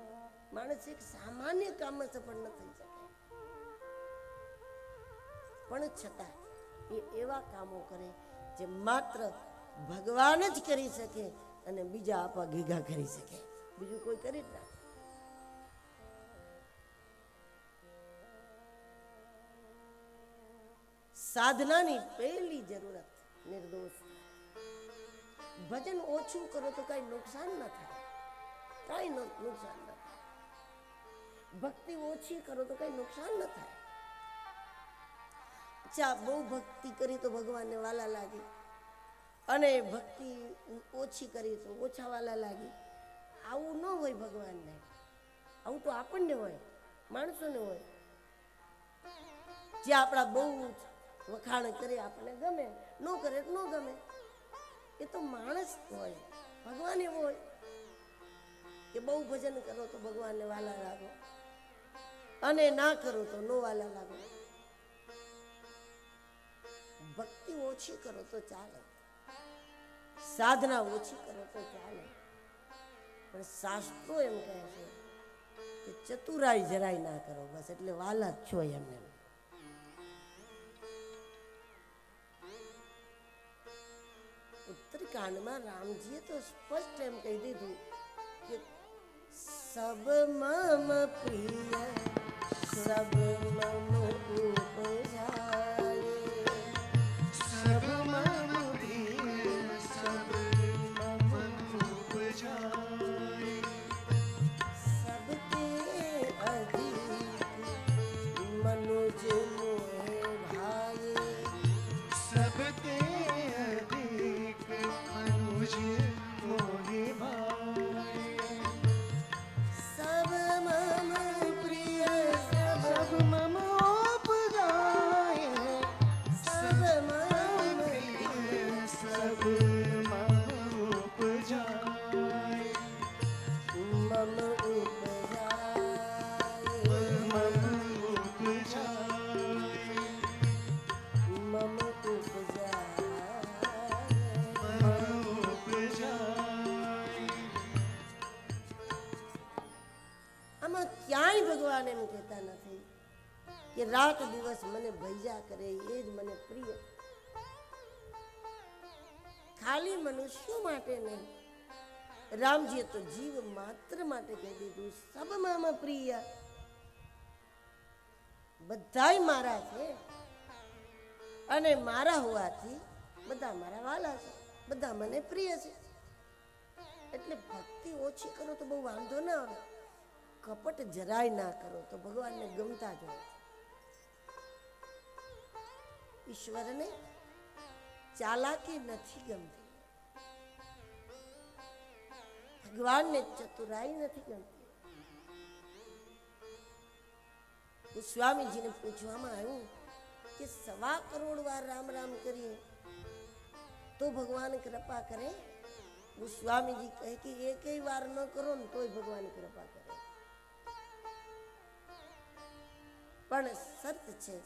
માણસ એક સામાન્ય કામમાં સફળ ન થઈ શકે, પણ છતાં એ એવા કામો કરે જે માત્ર ભગવાન જ કરી શકે અને બીજા આપા ભેગા કરી શકે, બીજું કોઈ કરી જ ના. સાધનાની પહેલી જરૂરત નિર્દોષ. ભજન ઓછું કરો તો કઈ નુકસાન ન થાય, કાંઈ નુકસાન ન થાય. ભક્તિ ઓછી કરો તો કઈ નુકસાન ન થાય. અચ્છા, બહુ ભક્તિ કરી તો ભગવાનને વાલા લાગે, અને ભક્તિ ઓછી કરી તો ઓછા વાલા લાગે. આવું ન હોય ભગવાનને. આવું તો આપણને હોય, માણસોને હોય. જે આપણા બહુ વખાણ કરે આપણને ગમે, ન કરે તો ન ગમે. એ તો માણસ હોય. ભગવાન એવો હોય કે બહુ ભજન કરો તો ભગવાનને વાલા લાગો, અને ના કરો તો નો વાલા લાગો. ભક્તિ ઓછી કરો તો ચાલે, સાધના ઓછી કરો તો ચાલે, પણ શાસ્ત્રો એમ કહે છે કે ચતુરાઈ જરાય ના કરો, બસ એટલે વાલા જ છો એમને. ઉત્તરકાંડમાં રામજીએ તો સ્પષ્ટ એમ કહી દીધું કે સબ મમ પ્રિય સબ મમ ઉપજાય, सब मम प्रिय सब मम उपजाय, सबके अधिक मनुज मोहे भाए, सबते अधिक मनुज मोहि भाए, सब मम प्रिय सब सब मम उपजाय, सब मम प्रिय सब मम उपजाय, मम उपजाय, मम उपजाय, मम उपजाय. मम उपजाय. આમાં ક્યાંય ભગવાન એમ કહેતા નથી કે રાત દિવસ મને ભૈજા કરે એ જ મને પ્રિય. ખાલી મનુષ્યો માટે નહીં, રામજીએ તો જીવ માત્ર માટે કહી દીધું સબ મમ પ્રિય. બધાય મારા છે, અને મારા હોવાથી બધા મારા વાલા છે, બધા મને પ્રિય છે. એટલે ભક્તિ ઓછી કરો તો બહુ વાંધો ના આવે, કપટ જરાય ના કરો તો ભગવાનને ગમતા જ હોય. ઈશ્વરને ચાલાકી નથી ગમતી, ભગવાનને ચતુરાઈ નથી ગમતી. સ્વામીજીને પૂછવામાં આવ્યું કે 1.25 કરોડ વાર રામ રામ કરીએ તો ભગવાન કૃપા કરે? સ્વામીજી કહે કે એકેય વાર ન કરો ને તોય ભગવાન કૃપા કરે, પણ શરત છે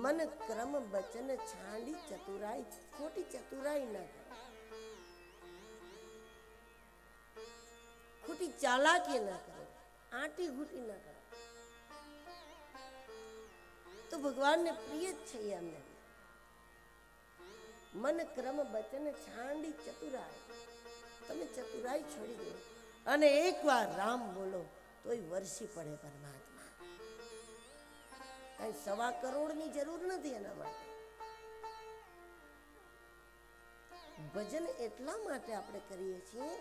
મન ક્રમ બચન છાંડી ચતુરાઈ, ખોટી ચતુરાઈ ના કરો, ખોટી ચાલાકી ના કરો, આંટી ઘૂંટી ના કરો, તો ભગવાનને પ્રિય જ છે એમને. મન ક્રમ બચન છાંડી ચતુરાઈ, તમે ચતુરાઈ છોડી દો અને એકવાર રામ બોલો તોય વરસી પડે પરમાત્મા. કઈ 1.25 કરોડની જરૂર નથી એના માટે. ભજન એટલા માટે આપણે કરીએ છીએ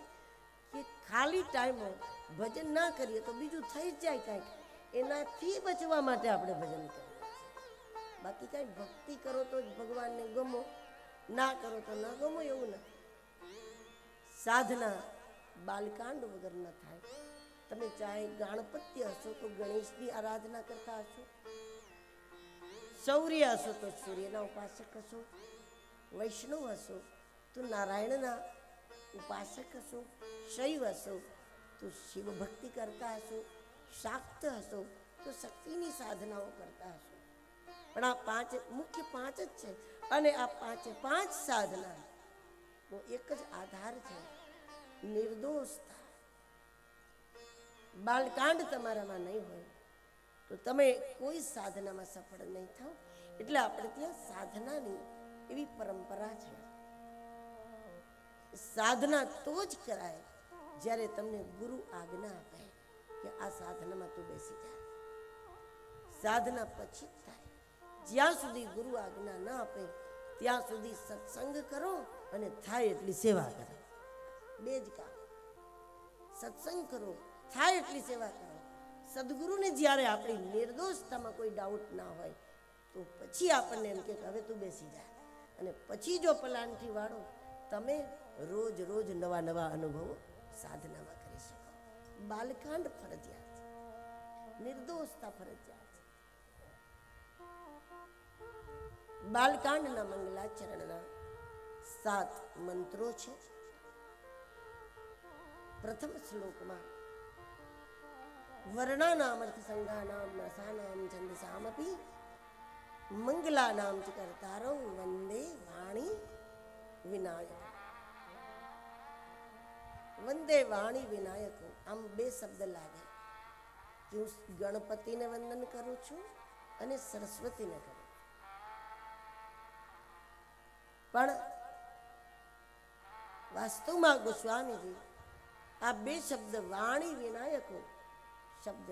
કે ખાલી ટાઈમો ભજન ના કરીએ તો બીજું થઈ જ જાય કાંઈક, એનાથી બચવા માટે આપણે ભજન કરીએ છીએ. બાકી કાંઈ ભક્તિ કરો તો જ ભગવાનને ગમો, ના કરો તો ના ગમો એવું નથી. સાધના બાલકાંડ વગર ન થાય. તમે ચાહે ગણપત્ય હશો તો ગણેશની આરાધના કરતા હશો, શૌર્ય હશો તો સૂર્યના ઉપાસક હશો, વૈષ્ણવ હશો તો નારાયણના ઉપાસક હશો, શૈવ હશો તો શિવ ભક્તિ કરતા હશો, શાક્ત હશો તો શક્તિની સાધનાઓ કરતા હશો. પણ આ મુખ્ય પાંચ જ છે, અને આ પાંચ સાધનાનો એક જ આધાર છે, નિર્દોષતા. બાલકાંડ તમારામાં નહીં હોય તો તમે કોઈ સાધનામાં સફળ નહીં થાઓ. એટલે આપણે ત્યાં સાધનાની એવી પરંપરા છે. સાધના તો જ કરાય જ્યારે તમને ગુરુ આજ્ઞા આપે કે આ સાધનામાં તું બેસી જા. સાધના પછી જ થાય. જ્યાં સુધી ગુરુ આજ્ઞા ના આપે ત્યાં સુધી સત્સંગ કરો અને થાય એટલી સેવા કરો. બે જ કામ. સત્સંગ કરો, થાય એટલી સેવા કરો. સદગુરુને જ્યારે આપણી નિર્દોષતામાં કોઈ ડાઉટ ના હોય તો પછી આપણને એમ કે હવે તું બેસી જા, અને પછી જો પલાનથી વાળો તમે રોજ રોજ નવા નવા અનુભવો સાધનામાં કરી શકો. બાલકાંડ ફરજિયાત છે, નિર્દોષતા ફરજિયાત છે. બાલકાંડના મંગલાચરણના 7 મંત્રો છે. પ્રથમ શ્લોકમાં વર્ણાનામ અર્થ સંઘાનામ રસાનામ છંદસામપી મંગલાનામ ચ કર્તારો વંદે વાણી વિનાયક. વંદે વાણી વિનાયકો, આમ 2 શબ્દ લાગે કે હું ગણપતિને વંદન કરું છું અને સરસ્વતીને કરું છું. પણ વાસ્તવમાં ગોસ્વામીજી આ 2 શબ્દ વાણી વિનાયકો શબ્દ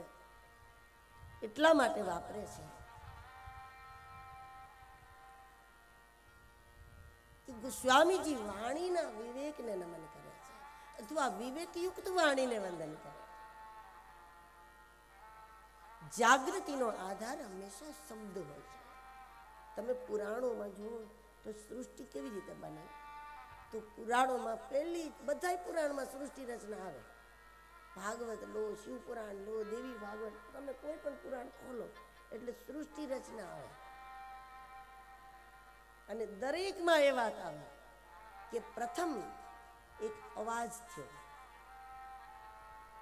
એટલા માટે વાપરે છે કે ગોસ્વામીજી વાણીના વિવેકને નમન કરે છે, અથવા વિવેકયુક્ત વાણીને વંદન કરે. જાગૃતિનો આધાર હંમેશા શબ્દ હોય છે. તમે પુરાણોમાં જુઓ તો સૃષ્ટિ કેવી રીતે બને, તો પુરાણોમાં પહેલી બધા પુરાણમાં સૃષ્ટિ રચના આવે. ભાગવત લો, શિવ પુરાણ લો, દેવી ભાગવત, તમે કોઈ પણ પુરાણ ખોલો એટલે સૃષ્ટિ રચના આવે. અને દરેકમાં એ વાત આવે કે પ્રથમ એક અવાજ થયો,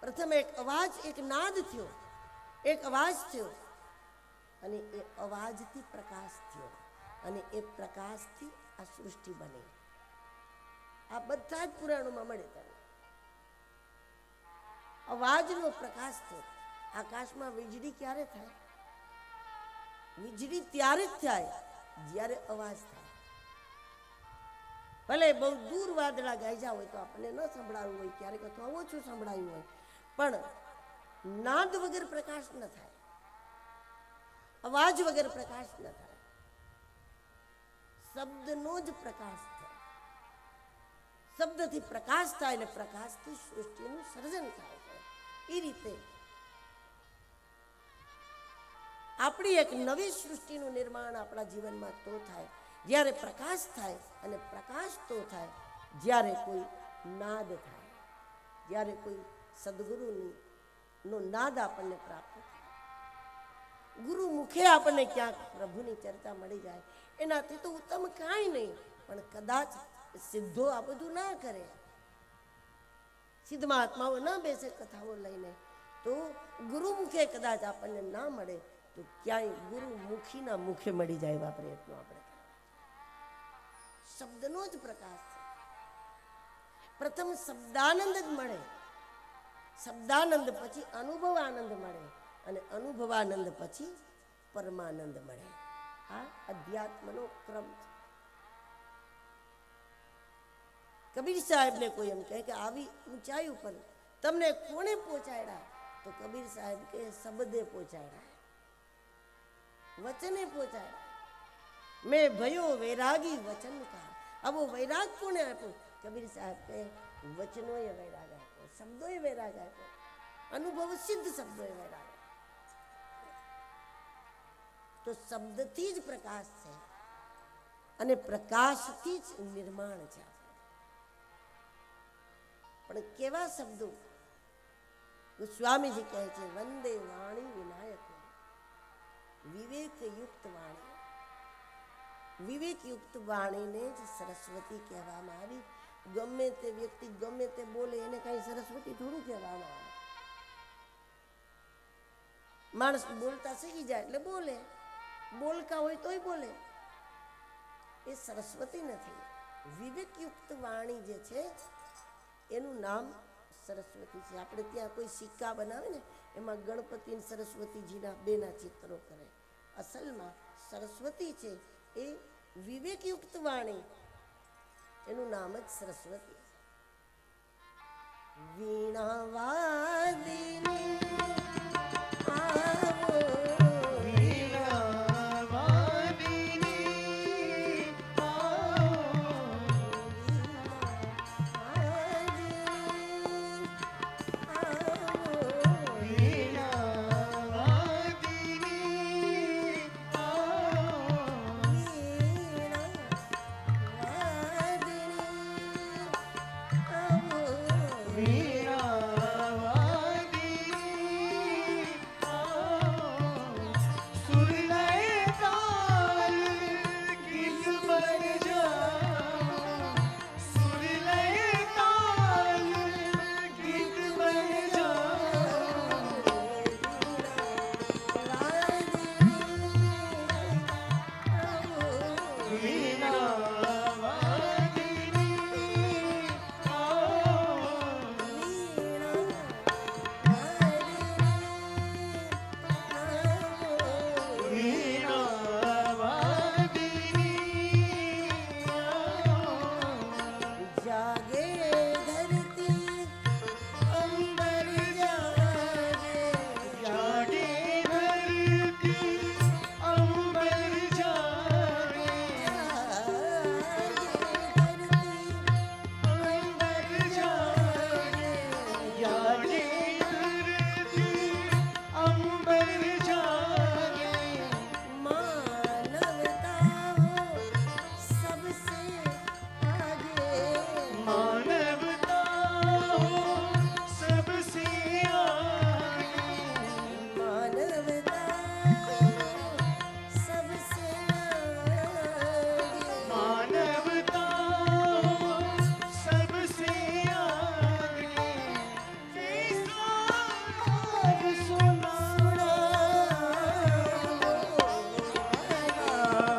પ્રથમ એક અવાજ, એક નાદ થયો, એક અવાજ થયો, અને એ અવાજથી પ્રકાશ થયો, અને એ પ્રકાશથી આ સૃષ્ટિ બની. આ બધા જ પુરાણોમાં મળે તમને. અવાજનો પ્રકાશ થયો. આકાશમાં વીજળી ક્યારે થાય? વીજળી ત્યારે જ થાય જ્યારે અવાજ થાય. ભલે બહુ દૂર વાદળા ગાયજા હોય તો આપણને ન સંભળાયું હોય, ક્યારેક અથવા ઓછું સંભળાયું હોય, પણ નાદ વગર પ્રકાશ ન થાય, અવાજ વગર પ્રકાશ ન થાય. શબ્દનો જ પ્રકાશ થાય. શબ્દથી પ્રકાશ થાય અને પ્રકાશથી સૃષ્ટિનું સર્જન થાય છે. એ રીતે આપણી એક નવી સૃષ્ટિનું નિર્માણ આપણા જીવનમાં તો થાય જ્યારે પ્રકાશ થાય, અને પ્રકાશ તો થાય જ્યારે કોઈ નાદ થાય, જ્યારે કોઈ સદગુરુનો નાદ આપણને પ્રાપ્ત થાય. ગુરુ મુખે આપણને ક્યાંક પ્રભુની ચર્ચા મળી જાય એનાથી તો ઉત્તમ કાંઈ નહીં. પણ કદાચ સિદ્ધો આ બધું ના કરે, સિદ્ધ મહાત્માઓ ન બેસે કથાઓ લઈને, તો ગુરુમુખે કદાચ આપણને ના મળે તો ક્યાંય ગુરુમુખીના મુખે મળી જાય એવા પ્રયત્નો આપણે કરવા. શબ્દનો જ પ્રકાશ છે. પ્રથમ શબ્દાનંદ જ મળે, શબ્દાનંદ પછી અનુભવ આનંદ મળે, અને અનુભવાનંદ પછી પરમાનંદ મળે. આ અધ્યાત્મનો ક્રમ છે. કબીર સાહેબને કોઈ એમ કહે કે આવી ઊંચાઈ ઉપર તમને કોણે પહોંચાડ્યા, તો કબીર સાહેબ કે શબ્દે પહોંચાડ્યા, વચને પહોંચાડ્યા. મેં ભયો વૈરાગી વચન કા. આવો વૈરાગ કોને આપ્યો? કબીર સાહેબ કે વચનોએ વૈરાગ આપ્યો, શબ્દોએ વૈરાગ આપ્યો, અનુભવ સિદ્ધ શબ્દોએ વૈરાગ આપ્યો. તો શબ્દથી જ પ્રકાશ છે, અને પ્રકાશથી જ નિર્માણ છે. પણ કેવા શબ્દો? સ્વામીજી કહે છે વંદે વાણી વિનાયક, વિવેકયુક્ત વાણી. વિવેકયુક્ત વાણીને જ સરસ્વતી કહેવામાં આવી. ગમે તે વ્યક્તિ ગમે તે બોલે એને કઈ સરસ્વતી થોડું કહેવામાં આવે. માણસ બોલતા શીખી જાય એટલે બોલે, બોલકા હોય તોય બોલે. એ સરસ્વતી નથી. વિવેકયુક્ત વાણી જે છે એનું નામ સરસ્વતી છે. આપણે ત્યાં કોઈ સિક્કા બનાવે ને એમાં ગણપતિ અને સરસ્વતીજીના બેના ચિત્રો કરે. અસલમાં સરસ્વતી છે એ વિવેકયુક્ત વાણી, એનું નામ જ સરસ્વતી. વીણા વાદિની આવો, વીણા વાદિની આવો, વીણાવાદી સુરલય તાલ ગીત બજાવો સુરલય તાલ ગીત બજાવો જાગે ધરતી અંબર જાગે જાગે ધરતી અંબર જાગે અંબર જાગે જાગે ધરતી અંબર જાગે मानवता हो सबसे आगे मानवता हो सबसे आगे मानवता सबसे आगे मानवता हो सबसे आगे विश्वास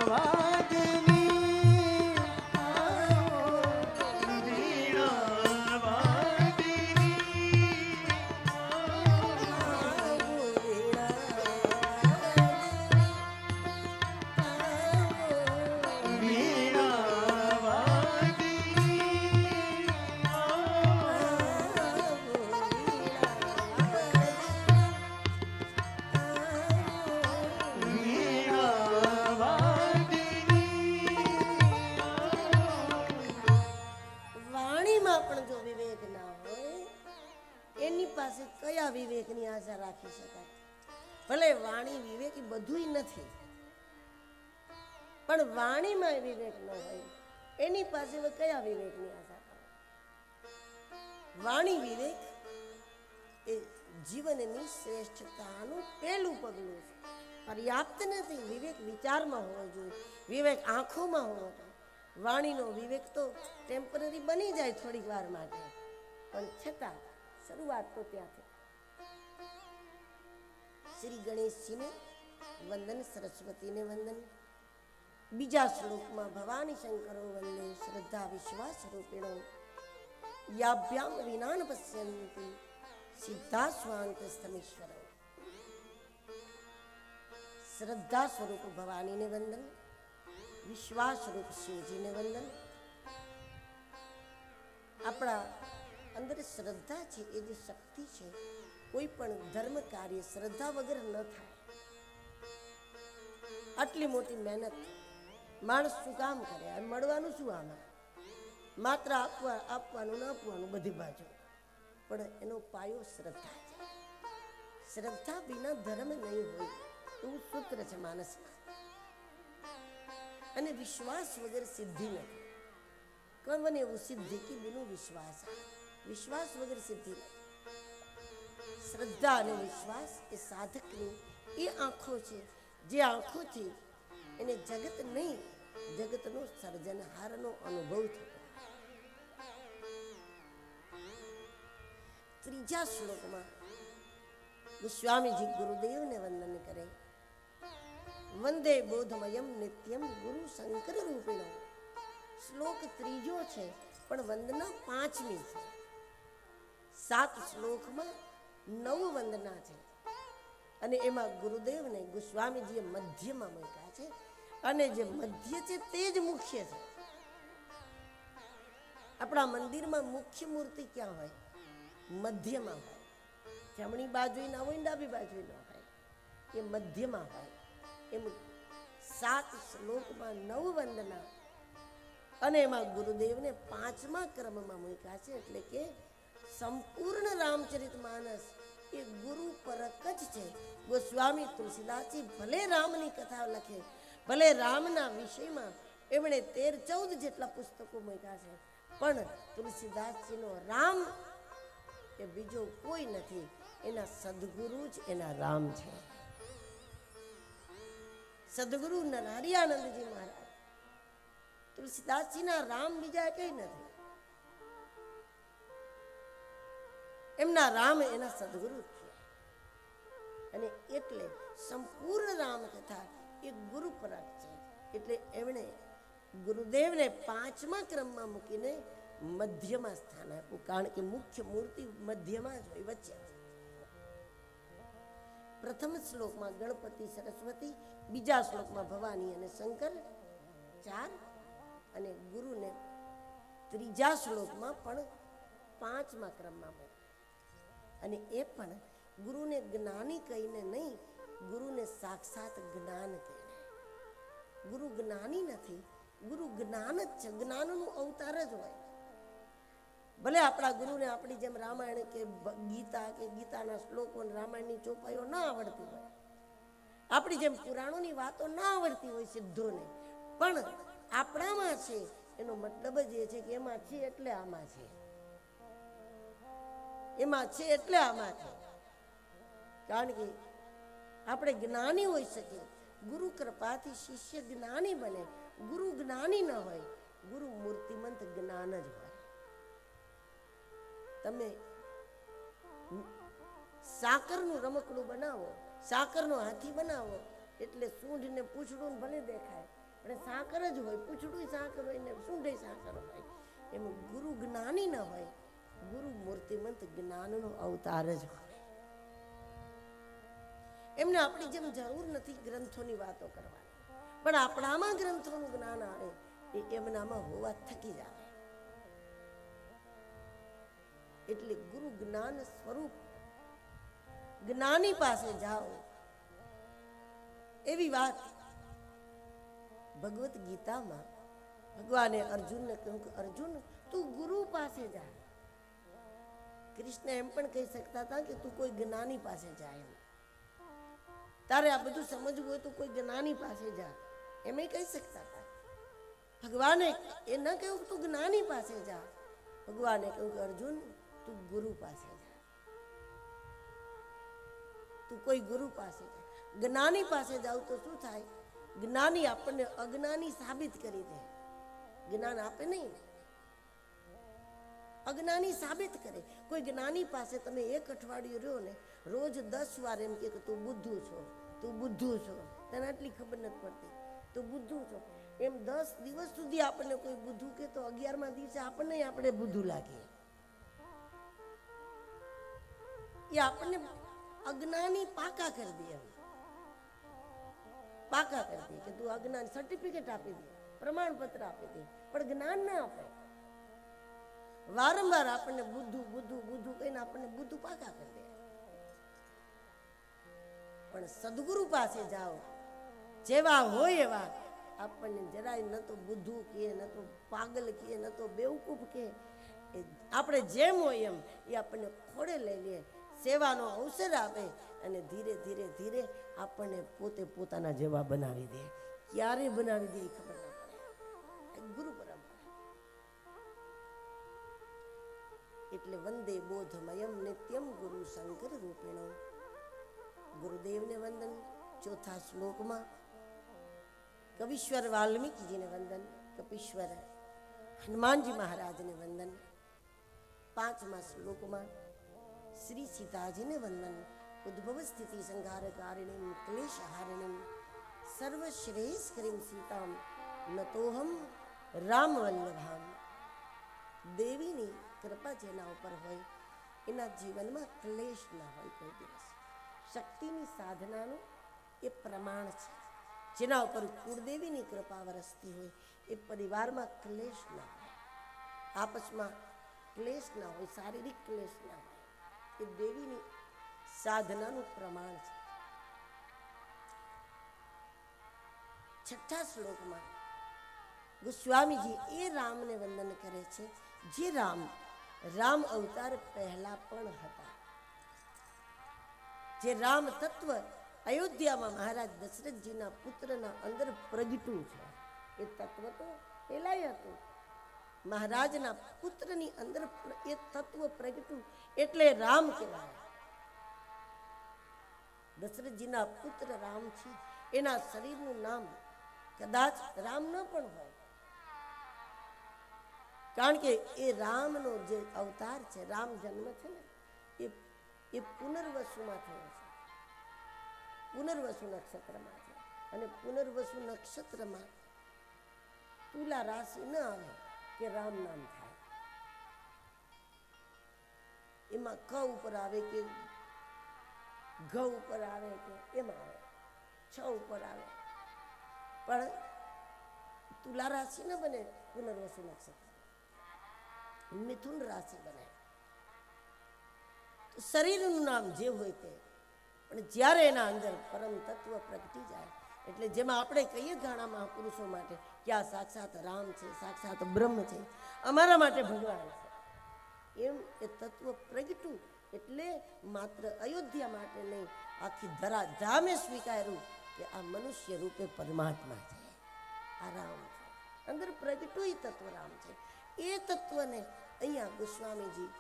वीणावादिनी વાણીમાં પણ જો વિવેક ના હોય એની પાસે કયા વિવેકની આશા રાખી શકાય? ભલે વાણી વિવેક એ બધુંય નથી, પણ વાણીમાં વિવેક ન હોય એની પાસે હવે કયા વિવેકની આશા કરે? વાણી વિવેક એ જીવનની શ્રેષ્ઠતાનું પહેલું પગલું છે. પર્યાપ્ત નથી. વિવેક વિચારમાં હોવો જોઈએ, વિવેક આંખોમાં હોવો જોઈએ. વાણીનો વિવેક તો ટેમ્પરરી બની જાય થોડીક વાર માટે, પણ છતાં શરૂઆત તો ત્યાંથી. શ્રી ગણેશજીને વંદન, સરસ્વતીને વંદન. બીજા શ્લોકમાં ભવાની શંકરો વંદે શ્રદ્ધા વિશ્વાસ રૂપિણો યાભ્યામ વિનાન પશ્યંતિ સિદ્ધા સ્વાંત સ્થમીશ્વરો. શ્રદ્ધા સ્વરૂપ ભવાનીને વંદન, વિશ્વાસ સ્વરૂપ શિવજીને વંદન. આપણા અંદર શ્રદ્ધા છે એ જે શક્તિ છે, કોઈ પણ ધર્મ કાર્ય શ્રદ્ધા વગર ન થાય. આટલી મોટી મહેનત માણસ શું કામ કરે? આ મળવાનું શું? આમાં માત્ર આપવાનું ન આપવાનું બધી બાજુ, પણ એનો પાયો શ્રદ્ધા છે. શ્રદ્ધા વિના ધર્મ નહીં હોય એવું સૂત્ર છે માનસમાં. અને વિશ્વાસ વગર સિદ્ધિ નથી. કવન એવું સિદ્ધિ કે બિનું વિશ્વાસ. વિશ્વાસ વગર સિદ્ધિ નથી. શ્રદ્ધા અને વિશ્વાસ એ સાધકની એ આંખો છે જે આંખોથી એને જગત નહીં, જગતનો સર્જનહારનો અનુભવ થતો. ત્રીજા શ્લોકમાં ગોસ્વામીજી ગુરુદેવને વંદન કરે. વંદે બોધમયમ નિત્યમ ગુરુ શંકર રૂપિણો. શ્લોક ત્રીજો છે પણ વંદના પાંચમી છે. 7 શ્લોકમાં 9 વંદના છે અને એમાં ગુરુદેવને ગોસ્વામીજીએ મધ્યમાં મૂક્યા છે, અને જે મધ્ય છે તે જ મુખ્ય છે. આપણા મંદિરમાં મુખ્ય મૂર્તિ ક્યાં હોય? મધ્યમાં હોય. જમણી બાજુ ના હોય, ડાબી બાજુ ન હોય, એ મધ્યમાં હોય. એમ 7 શ્લોકમાં 9 વંદના અને એમાં ગુરુદેવને 5મા ક્રમમાં મૂક્યા છે. એટલે કે સંપૂર્ણ રામચરિત માનસ એ ગુરુ પરક જ છે. ગોસ્વામી તુલસીદાસજી ભલે રામની કથા લખે, ભલે રામના વિષયમાં એમણે 13-14 જેટલા પુસ્તકો મૂક્યા છે, પણ તુલસીદાસજીનો રામ કે બીજો કોઈ નથી, એના સદગુરુ જ એના રામ છે. સદગુરુ નરહરિયાનંદજી મહારાજ, તુલસીદાસજીના રામ બીજા કઈ નથી. એમના રામ એના સદગુરુ છે. અને એટલે સંપૂર્ણ રામ કથા એ ગુરુ પરાગ છે. એટલે એમણે ગુરુદેવને 5મા ક્રમમાં મૂકીને મધ્યમાં સ્થાન આપ્યું, કારણ કે મુખ્ય મૂર્તિ મધ્યમાં જ હોય, વચ્ચે. પ્રથમ શ્લોકમાં ગણપતિ સરસ્વતી, બીજા શ્લોકમાં ભવાની અને શંકર 4, અને ગુરુને ત્રીજા શ્લોકમાં પણ 5મા ક્રમમાં મૂક્યા. અને એ પણ ગુરુને જ્ઞાની કહીને નહીં, ગુરુને સાક્ષાત જ્ઞાન કહીને. ગુરુ જ્ઞાની નથી, ગુરુ જ્ઞાન જ છે, જ્ઞાનનું અવતાર જ હોય. ભલે આપણા ગુરુને આપણી જેમ રામાયણ કે ગીતા કે ગીતાના શ્લોકો રામાયણની ચોપાઈઓ ના આવડતી હોય, આપણી જેમ પુરાણોની વાતો ના આવડતી હોય સિદ્ધોને, પણ આપણામાં છે એનો મતલબ જ એ છે કે એમાં છે એટલે આમાં છે, એમાં છે એટલે આમાં છે. કારણ કે આપણે જ્ઞાની હોઈ શકીએ, ગુરુ કૃપાથી શિષ્ય જ્ઞાની બને. ગુરુ જ્ઞાની ન હોય, ગુરુ મૂર્તિમંત જ્ઞાન જ હોય. તમે સાકરનું રમકડું બનાવો, સાકરનો હાથી બનાવો, એટલે સૂંઢ ને પૂંછડું ભલે દેખાય, પણ સાકર જ હોય, પૂંછડું સાકર હોય ને સૂંઢે સાકર હોય. એમ ગુરુ જ્ઞાની ન હોય, ગુરુ મૂર્તિમંત જ્ઞાનનો અવતાર જ હોય. એમને આપણી જેમ જરૂર નથી ગ્રંથોની વાતો કરવાની, પણ આપણામાં ગ્રંથોનું જ્ઞાન આવે એ એમનામાં હોવા થકી જ આવે. એટલે ગુરુ જ્ઞાન સ્વરૂપ જ્ઞાની પાસે જાઓ, એવી વાત ભગવદ્ ગીતામાં ભગવાને અર્જુનને કહ્યું કે અર્જુન તું ગુરુ પાસે જા. કૃષ્ણ એમ પણ કહી શકતા હતા કે તું કોઈ જ્ઞાની પાસે જાય, તારે આ બધું સમજવું હોય તો કોઈ જ્ઞાની પાસે જા, એમ કહી શકતા હતા. ભગવાને એ ન કહ્યું કે તું જ્ઞાની પાસે જા, ભગવાને કહ્યું કે અર્જુન તું ગુરુ પાસે જા, તું કોઈ ગુરુ પાસે જા. જ્ઞાની પાસે જાવ તો શું થાય? જ્ઞાની આપણને અજ્ઞાની સાબિત કરી દે. જ્ઞાન આપે નહીં, અજ્ઞાની સાબિત કરે. કોઈ જ્ઞાની પાસે તમે 1 અઠવાડિયું રહ્યો ને, રોજ 10 વાર એમ કે તું બુદ્ધુ છો, તું બુદ્ધુ છો, તને આટલી ખબર નથી પડતી, તું બુદ્ધુ છો. એમ 10 દિવસ સુધી આપણને કોઈ બુદ્ધુ કે તો 11મા દિવસે આપણને આપણે બુદ્ધુ લાગીએ. એ આપણને અજ્ઞાની પાકા કરી દે, પાકા કરી દે કે તું અજ્ઞાન. સર્ટિફિકેટ આપી દે, પ્રમાણપત્ર આપી દે, પણ જ્ઞાન ના આપે. વારંવાર આપણને બુદ્ધુ બુદ્ધુ બુદ્ધુ કહીને આપણને બુદ્ધુ પાકા કરી દે. પણ સદગુરુ પાસે જાઓ, જેવા હોય એવા આપણને જરાય ન તો બુદ્ધુ કહે, ન તો પાગલ કહે, ન તો બેવકૂફ કહે. આપણે જેમ હોય એમ એ આપણને ખોડે લઈ લે, સેવાનો અવસર આપે, અને ધીરે ધીરે ધીરે આપણને પોતે પોતાના જેવા બનાવી દે. ક્યારે બનાવી દે એ ખબર ના પડે. ગુરુ પરંપરા. એટલે વંદે બોધમયમ નિત્યમ ગુરુ શંકર રૂપિણો. ગુરુદેવને વંદન. 4થા શ્લોકમાં કવિશ્વર વાલ્મીકીજીને વંદન, કપીશ્વર હનુમાનજી મહારાજને વંદન. 5મા શ્લોકમાં શ્રી સીતાજીને વંદન. ઉદ્ભવ સ્થિતિ સંહારકારિણીમ ક્લેશહારિણીમ સર્વશ્રેષ્ઠકરીમ સીતામ નતોહમ રામ વલ્લભામ. દેવીની કૃપા જેના ઉપર હોય એના જીવનમાં ક્લેશ ના હોય કોઈ દિવસ. શક્તિની સાધનાનું એ પ્રમાણ છે. જેના ઉપર કુળદેવીની કૃપા વરસતી હોય એ પરિવારમાં ક્લેશ ના હોય, આપસમાં ક્લેશ ના હોય, શારીરિક ક્લેશ ના હોય. એ દેવીની સાધનાનું પ્રમાણ છે. 6થા શ્લોકમાં ગોસ્વામીજી એ રામને વંદન કરે છે જે રામ અવતાર પહેલા પણ હતા. જે રામ તત્વ અયોધ્યામાં મહારાજ દશરથજીના પુત્રના અંદર પ્રગટ્યું છે. એ તત્વ તો પેલાય હતું, મહારાજના પુત્રની અંદર એ તત્વ પ્રગટ્યું એટલે રામ કહેવાય. દશરથજીના પુત્ર રામ છે, એના શરીરનું નામ કદાચ રામ ન પણ હોય, કારણ કે એ રામનો જે અવતાર છે, રામ જન્મ છે ને એ પુનર્વસુમાં થયો છે, પુનર્વસુ નક્ષત્રમાં છે. અને પુનર્વસુ નક્ષત્રમાં તુલા રાશિ ન આવે કે રામ નામ થાય. એમાં ક ઉપર આવે કે ઘ ઉપર આવે કે એમાં આવે, છ ઉપર આવે, પણ તુલા રાશિ ન બને પુનર્વસુ નક્ષત્ર, મિથુન રાશિ બને. તો શરીરનું નામ જે હોય તે, પણ જ્યારે એના અંદર પરમ તત્વ પ્રગટી જાય, એટલે જેમાં આપણે કહીએ ઘણા મહાપુરુષો માટે કે આ સાક્ષાત રામ છે, સાક્ષાત બ્રહ્મ છે, અમારા માટે ભગવાન છે, એમ એ તત્વ પ્રગટ્યું એટલે માત્ર અયોધ્યા માટે નહીં, આખી ધરા ધામે સ્વીકાર્યું કે આ મનુષ્ય રૂપે પરમાત્મા છે, આ રામ છે, અંદર પ્રગટ્યું તત્વ રામ છે. એ તત્વને અહીંયા ગોસ્વામીજી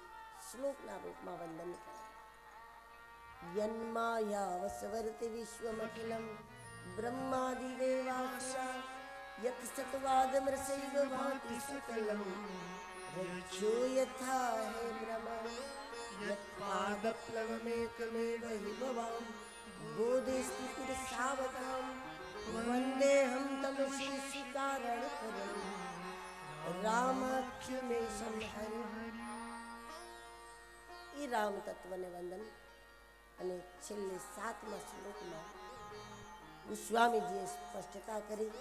શ્લોકના રૂપમાં વંદન કરે. યન્માયા વસવર્તિ વિશ્વમખિલમ બ્રહ્માદિદેવાસુરા યત સત્વાદમૃષૈવ ભાતિ સકલમ રજ્જો યથા હે બ્રહ્મ યત પાદપ્લવમેકમેવ હિ ભવામ બોધિસ્તુ પુરુષાવતામ વંદેહમ તમ શિશિકારણ કરમ રામાખ્યમેશમ હરિ. એ રામ તત્વને વંદન. અને છેલ્લે 7મા શ્લોકમાં ગોસ્વામીજીએ સ્પષ્ટતા કરી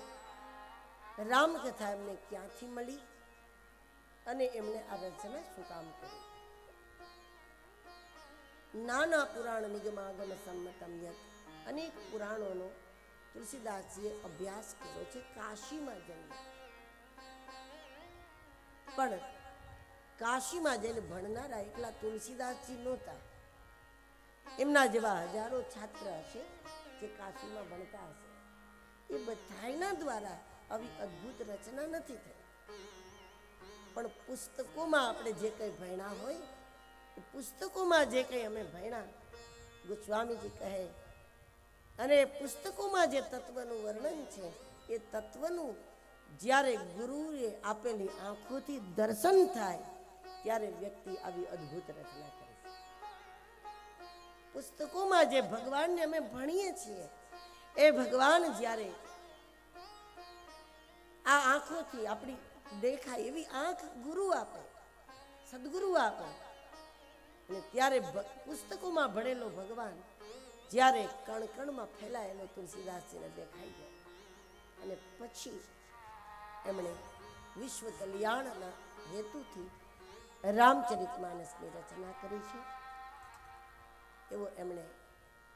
રામકથા એમને ક્યાંથી મળી અને એમણે આ રચના શું કામ કરી. નાના પુરાણ નિગમાગમ સંમતમ યત, અનેક પુરાણોનો તુલસીદાસજીએ અભ્યાસ કર્યો છે કાશીમાં જઈને, પણ કાશીમાં જઈને ભણનારા એકલા તુલસીદાસજી નહોતા, એમના જેવા હજારો છાત્ર હશે જે કાશીમાં ભણતા હશે. એ બધાના દ્વારા આવી અદ્ભુત રચના નથી થઈ, પણ પુસ્તકોમાં આપણે જે કંઈ ભણ્યા હોય એ પુસ્તકોમાં જે કંઈ અમે ભણ્યા, ગોસ્વામીજી કહે, અને પુસ્તકોમાં જે તત્વનું વર્ણન છે એ તત્વનું જ્યારે ગુરુએ આપેલી આંખોથી દર્શન થાય ત્યારે વ્યક્તિ આવી અદ્ભુત રચના કરે છે. પુસ્તકોમાં જે ભગવાનને અમે ભણીએ છીએ એ ભગવાન જ્યારે આ આંખોથી આપણી દેખાય એવી આંખ ગુરુ આપે, સદગુરુ આપે, અને ત્યારે પુસ્તકોમાં ભણેલો ભગવાન જ્યારે કણ કણમાં ફેલાયેલો તુલસીદાસજીને દેખાઈ ગયો, અને પછી એમણે વિશ્વ કલ્યાણના હેતુથી રામચરિતમાનસની રચના કરી છે એવો એમણે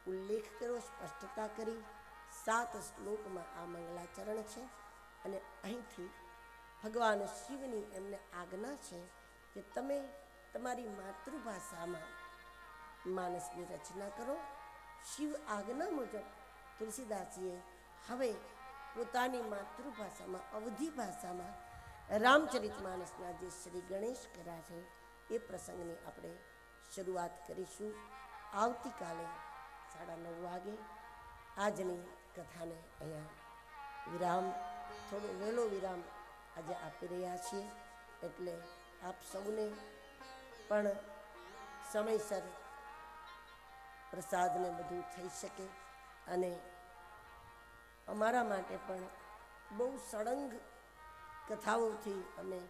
ઉલ્લેખ કર્યો, સ્પષ્ટતા કરી. 7 શ્લોકમાં આ મંગલાચરણ છે. અને અહીંથી ભગવાન શિવની એમને આજ્ઞા છે કે તમે તમારી માતૃભાષામાં માનસની રચના કરો. શિવ આજ્ઞા મુજબ તુલસીદાસજીએ હવે પોતાની માતૃભાષામાં, અવધી ભાષામાં રામચરિતમાનસના જે શ્રી ગણેશ કર્યા છે એ પ્રસંગની આપણે શરૂઆત કરીશું. આવતીકાલે 9:30 વાગે આજની કથાને અહીંયા વિરામ, થોડો વહેલો વિરામ આજે આપી રહ્યા છીએ, એટલે આપ સૌને પણ સમયસર પ્રસાદને બધું થઈ શકે. અને અમારા માટે પણ બહુ સળંગ કથાઓથી અમે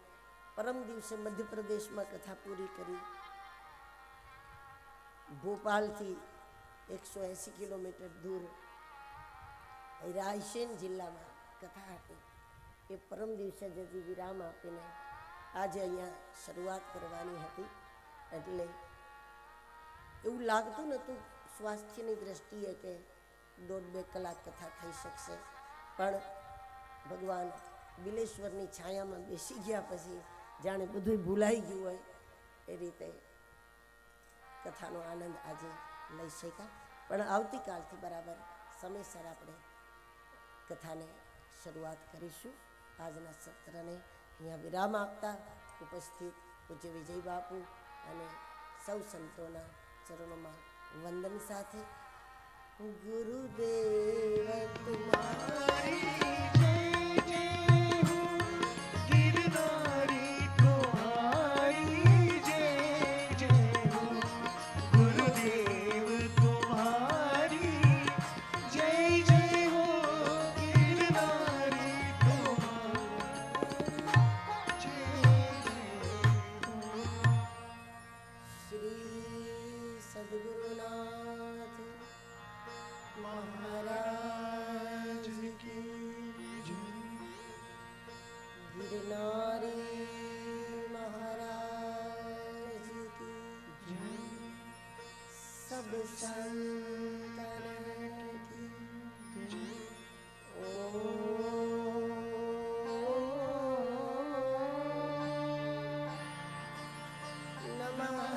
પરમ દિવસે મધ્યપ્રદેશમાં કથા પૂરી કરી, ભોપાલથી 180 કિલોમીટર દૂર રાયસેન જિલ્લામાં કથા હતી. એ પરમ દિવસે જજી વિરામ આપીને આજે અહીંયા શરૂઆત કરવાની હતી, એટલે એવું લાગતું નહોતું સ્વાસ્થ્યની દ્રષ્ટિએ કે 1.5-2 કલાક કથા થઈ શકશે, પણ ભગવાન બિલેશ્વરની છાયામાં બેસી ગયા પછી જાણે બધું ભૂલાઈ ગયું હોય એ રીતે કથાનો આનંદ આજે લઈ શક્યા. પણ આવતીકાલથી બરાબર સમયસર આપણે કથાને શરૂઆત કરીશું. આજના સત્રને અહીંયા વિરામ આપતા ઉપસ્થિત પૂજ્ય વિજય બાપુ અને સૌ સંતોના ચરણોમાં વંદન સાથે ગુરુદેવ તુમારી गिरनारी तुम्हारी जय जय हो गुरुदेव तुम्हारी जय जय हो गिरनारी तुम्हारी जय શ્રી સદગુરુનાથ મહારાજ की जय गिरनारी महाराज की सब संतन की ओम नमः